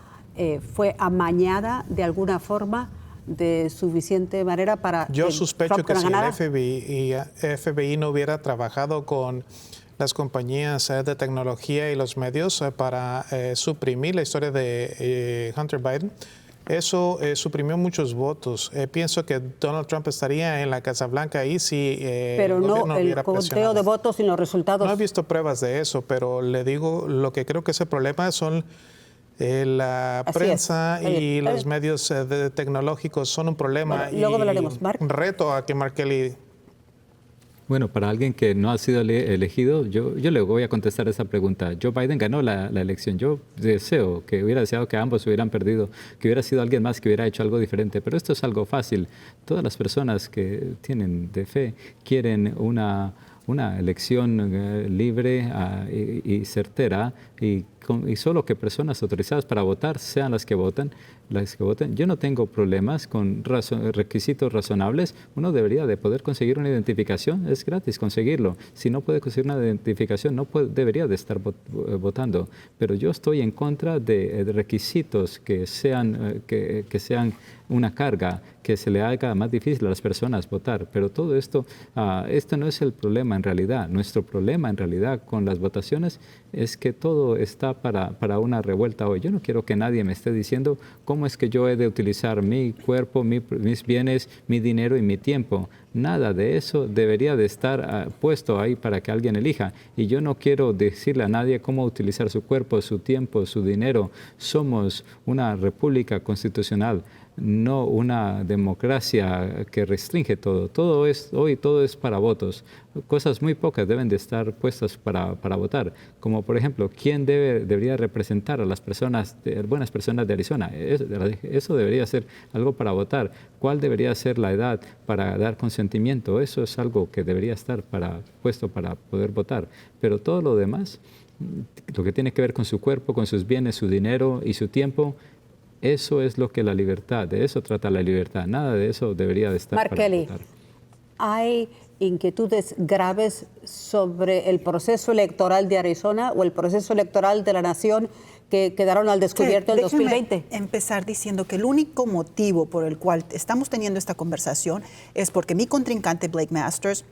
fue amañada de alguna forma, de suficiente manera para Yo que sospecho Trump que si ganara. el FBI no hubiera trabajado con las compañías de tecnología y los medios para suprimir la historia de Hunter Biden, eso suprimió muchos votos. Pienso que Donald Trump estaría en la Casa Blanca ahí si Pero el gobierno no el hubiera conteo presionado. de votos y los resultados. No he visto pruebas de eso, pero le digo, lo que creo que ese problema son la Así prensa es. Está bien, y está los bien. medios tecnológicos son un problema. Bueno, luego hablaremos. Mark. Un reto a que Mark Kelly. Bueno, para alguien que no ha sido elegido, yo le voy a contestar esa pregunta. Joe Biden ganó la elección. Yo hubiera deseado que ambos hubieran perdido, que hubiera sido alguien más que hubiera hecho algo diferente. Pero esto es algo fácil. Todas las personas que tienen de fe quieren una elección libre y certera y solo que personas autorizadas para votar sean las que voten. Yo no tengo problemas con requisitos razonables. Uno debería de poder conseguir una identificación. Es gratis conseguirlo. Si no puede conseguir una identificación, no debería de estar votando. Pero yo estoy en contra de requisitos que sean una carga, que se le haga más difícil a las personas votar. Pero todo esto no es el problema en realidad. Nuestro problema en realidad con las votaciones es que todo está para una revuelta hoy. Yo no quiero que nadie me esté diciendo cómo es que yo he de utilizar mi cuerpo, mis bienes, mi dinero y mi tiempo. Nada de eso debería de estar puesto ahí para que alguien elija. Y yo no quiero decirle a nadie cómo utilizar su cuerpo, su tiempo, su dinero. Somos una república constitucional. no una democracia que restringe todo. Hoy todo es para votos. Cosas muy pocas deben de estar puestas para votar, como por ejemplo, ¿quién debería representar a las buenas personas de Arizona? Eso debería ser algo para votar. ¿Cuál debería ser la edad para dar consentimiento? Eso es algo que debería estar puesto para poder votar. Pero todo lo demás, lo que tiene que ver con su cuerpo, con sus bienes, su dinero y su tiempo, eso es lo que la libertad, de eso trata la libertad. Nada de eso debería de estar Mark para Kelly, votar. ¿hay inquietudes graves sobre el proceso electoral de Arizona o el proceso electoral de la nación que quedaron al descubierto en Déjeme 2020? empezar diciendo que el único motivo por el cual estamos teniendo esta conversación es porque mi contrincante Blake Masters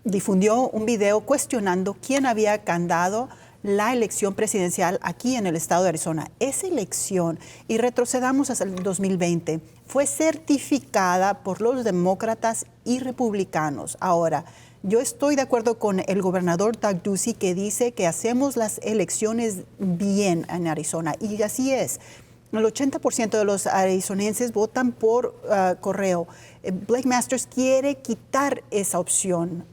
difundió un video cuestionando quién había ganado la elección presidencial aquí en el estado de Arizona. Esa elección, y retrocedamos hasta el 2020, fue certificada por los demócratas y republicanos. Ahora, yo estoy de acuerdo con el gobernador Doug Ducey, que dice que hacemos las elecciones bien en Arizona, y así es. El 80% de los arizonenses votan por correo. Blake Masters quiere quitar esa opción.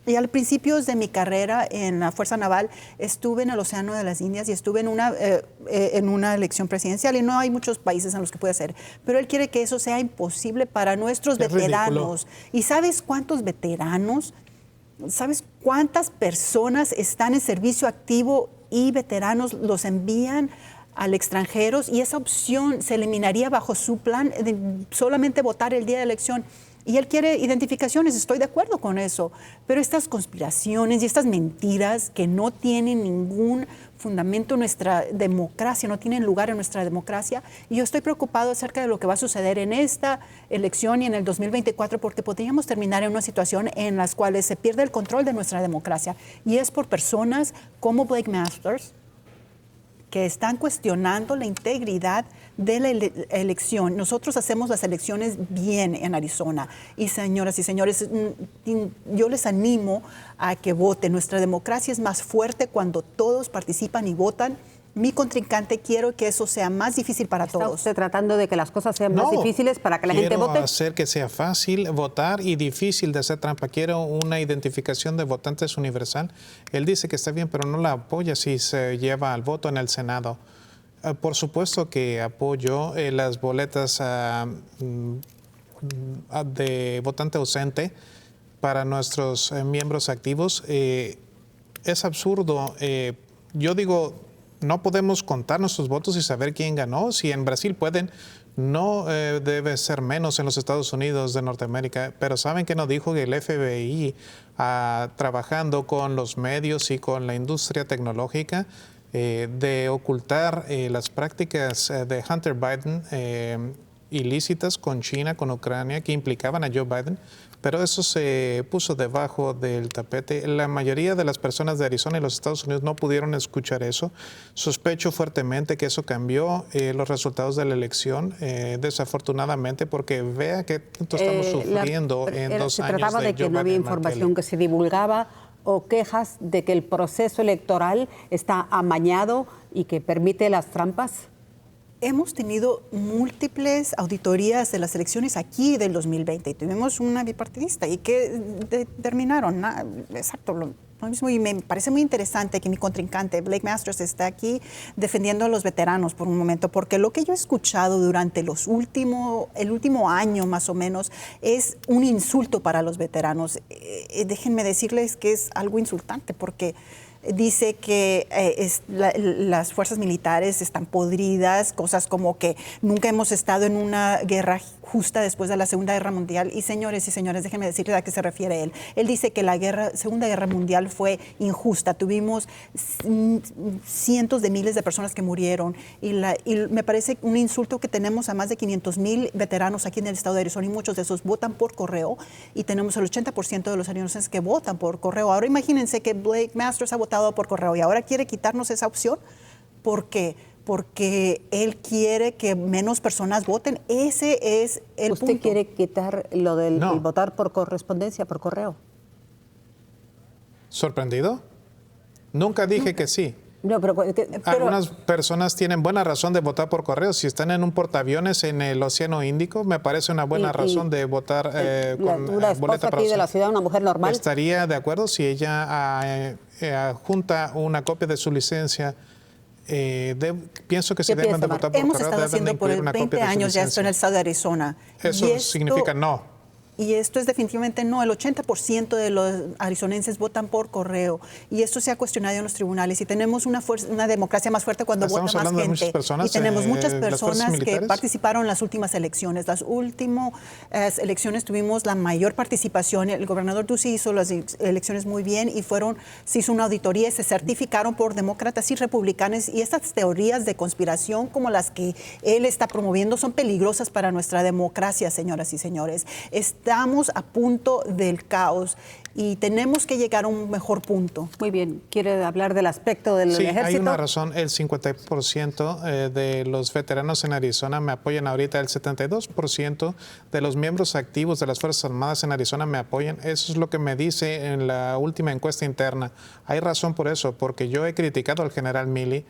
Y al principio de mi carrera en la Fuerza Naval estuve en el Océano de las Indias y estuve en una elección presidencial, y no hay muchos países en los que puede hacer, pero él quiere que eso sea imposible para nuestros veteranos. Ridículo. ¿Y sabes cuántos veteranos? ¿Sabes cuántas personas están en servicio activo y veteranos los envían al extranjero? Y esa opción se eliminaría bajo su plan de solamente votar el día de elección. Y él quiere identificaciones, estoy de acuerdo con eso, pero estas conspiraciones y estas mentiras que no tienen ningún fundamento en nuestra democracia, no tienen lugar en nuestra democracia, y yo estoy preocupado acerca de lo que va a suceder en esta elección y en el 2024, porque podríamos terminar en una situación en la cual se pierde el control de nuestra democracia, y es por personas como Blake Masters, que están cuestionando la integridad de la elección. Nosotros hacemos las elecciones bien en Arizona. Y señoras y señores, yo les animo a que voten. Nuestra democracia es más fuerte cuando todos participan y votan. Mi contrincante, quiero que eso sea más difícil para todos. ¿Está usted tratando de que las cosas sean más difíciles para que la gente vote? Quiero hacer que sea fácil votar y difícil de hacer trampa. Quiero una identificación de votantes universal. Él dice que está bien, pero no la apoya si se lleva al voto en el Senado. Por supuesto que apoyo las boletas de votante ausente para nuestros miembros activos. Es absurdo. Yo digo, no podemos contar nuestros votos y saber quién ganó. Si en Brasil pueden, no debe ser menos en los Estados Unidos de Norteamérica. Pero ¿saben qué nos dijo que el FBI, trabajando con los medios y con la industria tecnológica, de ocultar las prácticas de Hunter Biden ilícitas con China, con Ucrania, que implicaban a Joe Biden? Pero eso se puso debajo del tapete. La mayoría de las personas de Arizona y los Estados Unidos no pudieron escuchar eso. Sospecho fuertemente que eso cambió los resultados de la elección, desafortunadamente, porque vea que estamos sufriendo en 2 años. Se trataba de que no había información que se divulgaba o quejas de que el proceso electoral está amañado y que permite las trampas. Hemos tenido múltiples auditorías de las elecciones aquí del 2020 y tuvimos una bipartidista y que determinaron, exacto, lo mismo, y me parece muy interesante que mi contrincante Blake Masters está aquí defendiendo a los veteranos por un momento, porque lo que yo he escuchado durante el último año más o menos es un insulto para los veteranos. Déjenme decirles que es algo insultante, porque dice que las fuerzas militares están podridas, cosas como que nunca hemos estado en una guerra justa después de la Segunda Guerra Mundial. Y señores, déjenme decirles a qué se refiere él. Él dice que la Segunda Guerra Mundial fue injusta. Tuvimos cientos de miles de personas que murieron. Y me parece un insulto que tenemos a más de 500,000 veteranos aquí en el estado de Arizona, y muchos de esos votan por correo. Y tenemos el 80% de los arizoneses que votan por correo. Ahora imagínense que Blake Masters ha votado por correo y ahora quiere quitarnos esa opción. ¿Por qué? Porque él quiere que menos personas voten. Ese es el punto. ¿Usted quiere quitar lo del votar por correspondencia, por correo? ¿Sorprendido? Nunca dije que sí. No, pero Algunas personas tienen buena razón de votar por correo. Si están en un portaaviones en el Océano Índico, me parece una buena razón de votar con una esposa boleta aquí de la ciudad, una mujer normal. Estaría de acuerdo si ella junta una copia de su licencia. Pienso que si deben de votar por Hemos correo, estado deben de haciendo por incluir una 20 copia de su años ya esto en licencia. el estado de Arizona. Eso significa no. Y esto es definitivamente no. El 80% de los arizonenses votan por correo. Y esto se ha cuestionado en los tribunales. Y tenemos una democracia más fuerte cuando vota más hablando de gente. muchas personas, y tenemos muchas las fuerzas personas que militares. participaron en las últimas elecciones. Las últimas elecciones tuvimos la mayor participación. El gobernador Ducey hizo las elecciones muy bien y se hizo una auditoría y se certificaron por demócratas y republicanos. Y estas teorías de conspiración como las que él está promoviendo son peligrosas para nuestra democracia, señoras y señores. Estamos a punto del caos y tenemos que llegar a un mejor punto. Muy bien. ¿Quiere hablar del aspecto del Sí, ejército? hay una razón. El 50% de los veteranos en Arizona me apoyan ahorita. El 72% de los miembros activos de las Fuerzas Armadas en Arizona me apoyan. Eso es lo que me dice en la última encuesta interna. Hay razón por eso, porque yo he criticado al general Milley,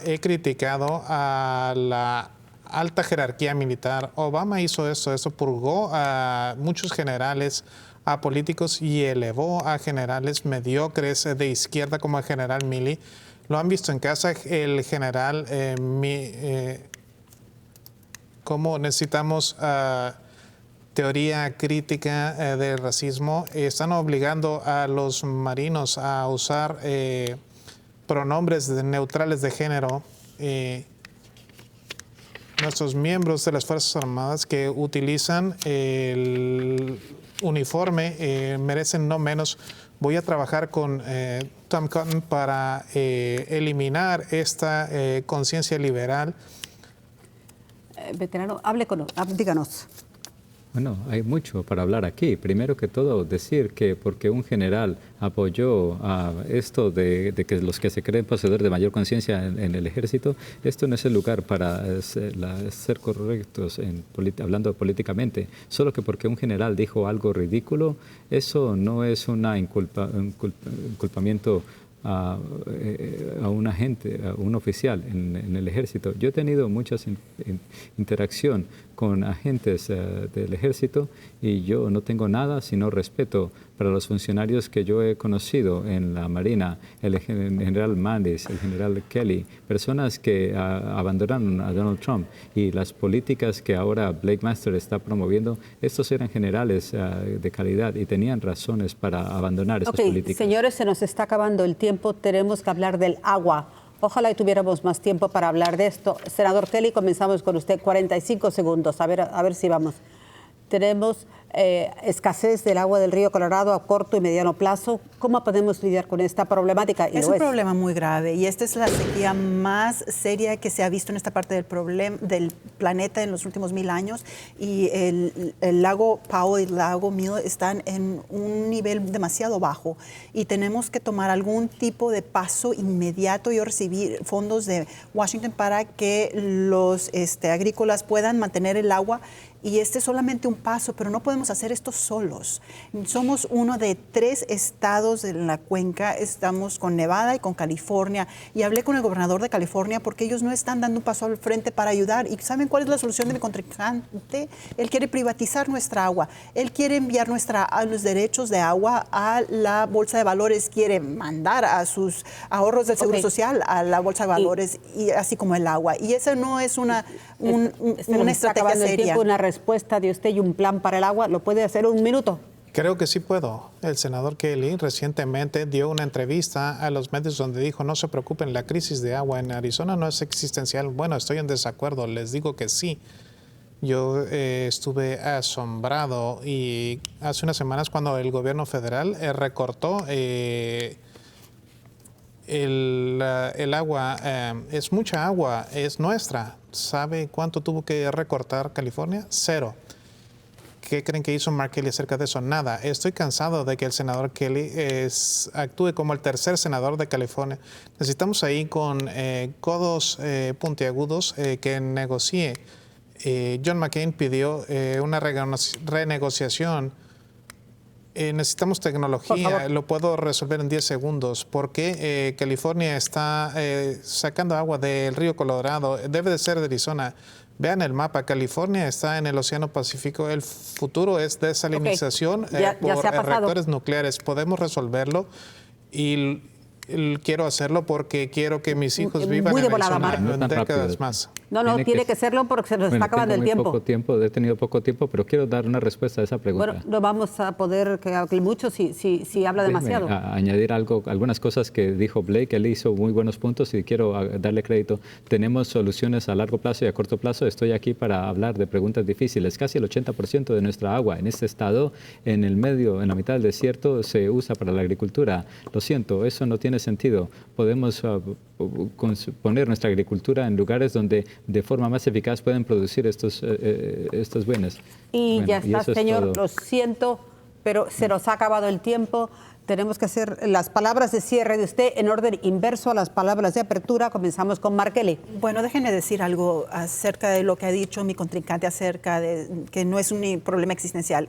he criticado a la alta jerarquía militar. Obama hizo esto purgó a muchos generales, a políticos y elevó a generales mediocres de izquierda como el general Milley. Lo han visto en casa, el general, cómo necesitamos teoría crítica del racismo. Están obligando a los marinos a usar pronombres neutrales de género. Nuestros miembros de las Fuerzas Armadas que utilizan el uniforme merecen no menos. Voy a trabajar con Tom Cotton para eliminar esta conciencia liberal. Veterano, díganos. Bueno, hay mucho para hablar aquí. Primero que todo, decir que porque un general apoyó a esto de que los que se creen poseedores de mayor conciencia en el ejército, esto no es el lugar para ser correctos hablando políticamente. Solo que porque un general dijo algo ridículo, eso no es un inculpamiento a un agente, a un oficial en el ejército. Yo he tenido mucha interacción con agentes del ejército y yo no tengo nada sino respeto para los funcionarios que yo he conocido en la Marina, el general Mattis, el general Kelly, personas que abandonaron a Donald Trump y las políticas que ahora Blake Masters está promoviendo. Estos eran generales de calidad y tenían razones para abandonar esas políticas. Señores, se nos está acabando el tiempo, tenemos que hablar del agua. Ojalá y tuviéramos más tiempo para hablar de esto. Senador Kelly, comenzamos con usted. 45 segundos, a ver si vamos. Tenemos escasez del agua del río Colorado a corto y mediano plazo. ¿Cómo podemos lidiar con esta problemática? Es un problema muy grave y esta es la sequía más seria que se ha visto en esta parte del planeta en los últimos 1000 años y el lago Powell y el lago Mill están en un nivel demasiado bajo y tenemos que tomar algún tipo de paso inmediato y recibir fondos de Washington para que los agrícolas puedan mantener el agua. Y este es solamente un paso, pero no podemos hacer esto solos. Somos uno de 3 estados en la cuenca, estamos con Nevada y con California. Y hablé con el gobernador de California porque ellos no están dando un paso al frente para ayudar. ¿Y saben cuál es la solución de mi contrincante? Él quiere privatizar nuestra agua. Él quiere enviar los derechos de agua a la Bolsa de Valores. Quiere mandar a sus ahorros del Seguro Social a la Bolsa de Valores, y así como el agua. Y esa no es una estrategia seria. Una respuesta de usted y un plan para el agua, ¿lo puede hacer en 1 minuto? Creo que sí puedo. El senador Kelly recientemente dio una entrevista a los medios donde dijo, no se preocupen, la crisis de agua en Arizona no es existencial. Bueno, estoy en desacuerdo, les digo que sí. Yo estuve asombrado y hace unas semanas cuando el gobierno federal recortó el agua, es mucha agua, es nuestra. ¿Sabe cuánto tuvo que recortar California? 0. ¿Qué creen que hizo Mark Kelly acerca de eso? Nada. Estoy cansado de que el senador Kelly actúe como el tercer senador de California. Necesitamos ahí con codos puntiagudos que negocie. John McCain pidió una renegociación necesitamos Por tecnología, favor. lo puedo resolver en 10 segundos. ¿Por qué California está sacando agua del río Colorado? Debe de ser de Arizona. Vean el mapa, California está en el Océano Pacífico. El futuro es desalinización Ya por se ha pasado. reactores nucleares. Podemos resolverlo y quiero hacerlo porque quiero que mis hijos vivan Muy de en volada, Arizona Mark. No en tan décadas rápido. más. No, tiene que serlo porque se nos está acabando el tengo muy tiempo. poco tiempo, he tenido poco tiempo, pero quiero dar una respuesta a esa pregunta. Bueno, no vamos a poder que hable mucho si habla Déjeme, demasiado. añadir algunas cosas que dijo Blake. Él hizo muy buenos puntos y quiero darle crédito. Tenemos soluciones a largo plazo y a corto plazo. Estoy aquí para hablar de preguntas difíciles. Casi el 80% de nuestra agua en este estado, en el medio, en la mitad del desierto, se usa para la agricultura. Lo siento, eso no tiene sentido. Podemos poner nuestra agricultura en lugares donde de forma más eficaz pueden producir estos bienes. Y Bueno, ya está, eso es señor, todo. lo siento, pero se nos ha acabado el tiempo. Tenemos que hacer las palabras de cierre de usted en orden inverso a las palabras de apertura. Comenzamos con Mark Kelly. Bueno, déjenme decir algo acerca de lo que ha dicho mi contrincante acerca de que no es un problema existencial.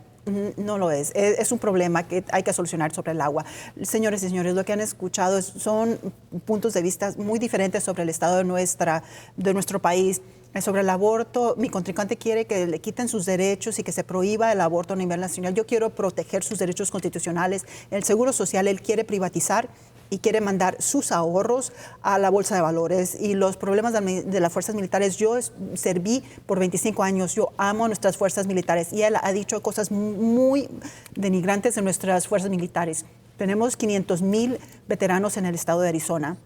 No lo es. Es un problema que hay que solucionar sobre el agua. Señores y señores, lo que han escuchado son puntos de vista muy diferentes sobre el estado de nuestro país. Sobre el aborto, mi contrincante quiere que le quiten sus derechos y que se prohíba el aborto a nivel nacional. Yo quiero proteger sus derechos constitucionales. El Seguro Social, él quiere privatizar y quiere mandar sus ahorros a la bolsa de valores. Y los problemas de las fuerzas militares, yo serví por 25 años, yo amo a nuestras fuerzas militares y él ha dicho cosas muy denigrantes de nuestras fuerzas militares. Tenemos 500,000 veteranos en el estado de Arizona.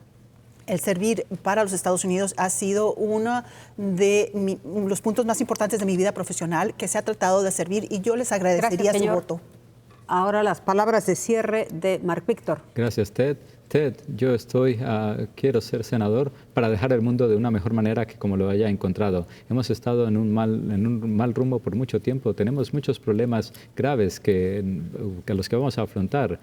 El servir para los Estados Unidos ha sido uno de los puntos más importantes de mi vida profesional, que se ha tratado de servir, y yo les agradecería su voto. Ahora las palabras de cierre de Mark Victor. Gracias, Ted. Ted, yo quiero ser senador para dejar el mundo de una mejor manera que como lo haya encontrado. Hemos estado en un mal rumbo por mucho tiempo. Tenemos muchos problemas graves a los que vamos a afrontar.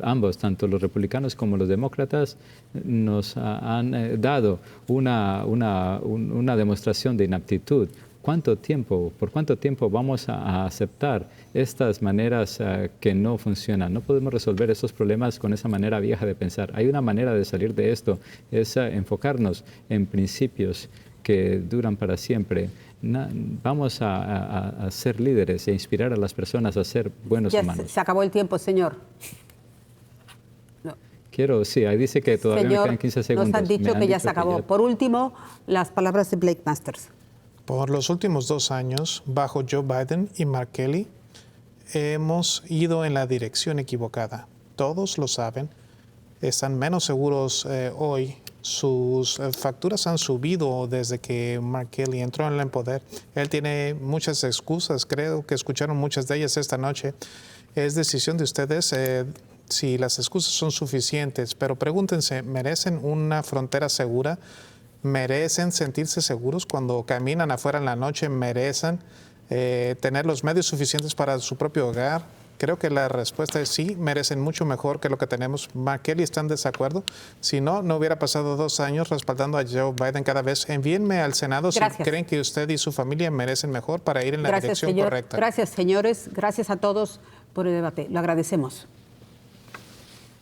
Ambos, tanto los republicanos como los demócratas, nos han dado una demostración de inaptitud. ¿Por cuánto tiempo vamos a aceptar estas maneras que no funcionan? No podemos resolver estos problemas con esa manera vieja de pensar. Hay una manera de salir de esto, es enfocarnos en principios que duran para siempre. Vamos a ser líderes e inspirar a las personas a ser buenos humanos. Se acabó el tiempo, señor. Ahí dice que todavía me quedan 15 segundos. Nos han dicho que ya se acabó. Por último, las palabras de Blake Masters. Por los últimos 2 años, bajo Joe Biden y Mark Kelly, hemos ido en la dirección equivocada. Todos lo saben. Están menos seguros hoy. Sus facturas han subido desde que Mark Kelly entró en el poder. Él tiene muchas excusas. Creo que escucharon muchas de ellas esta noche. Es decisión de ustedes si las excusas son suficientes. Pero pregúntense, ¿merecen una frontera segura? ¿Merecen sentirse seguros cuando caminan afuera en la noche? ¿Merecen tener los medios suficientes para su propio hogar? Creo que la respuesta es sí, merecen mucho mejor que lo que tenemos. Mark Kelly está en desacuerdo. Si no, no hubiera pasado 2 años respaldando a Joe Biden cada vez. Envíenme al Senado si creen que usted y su familia merecen mejor para ir en la dirección correcta. Gracias, señores. Gracias a todos por el debate. Lo agradecemos.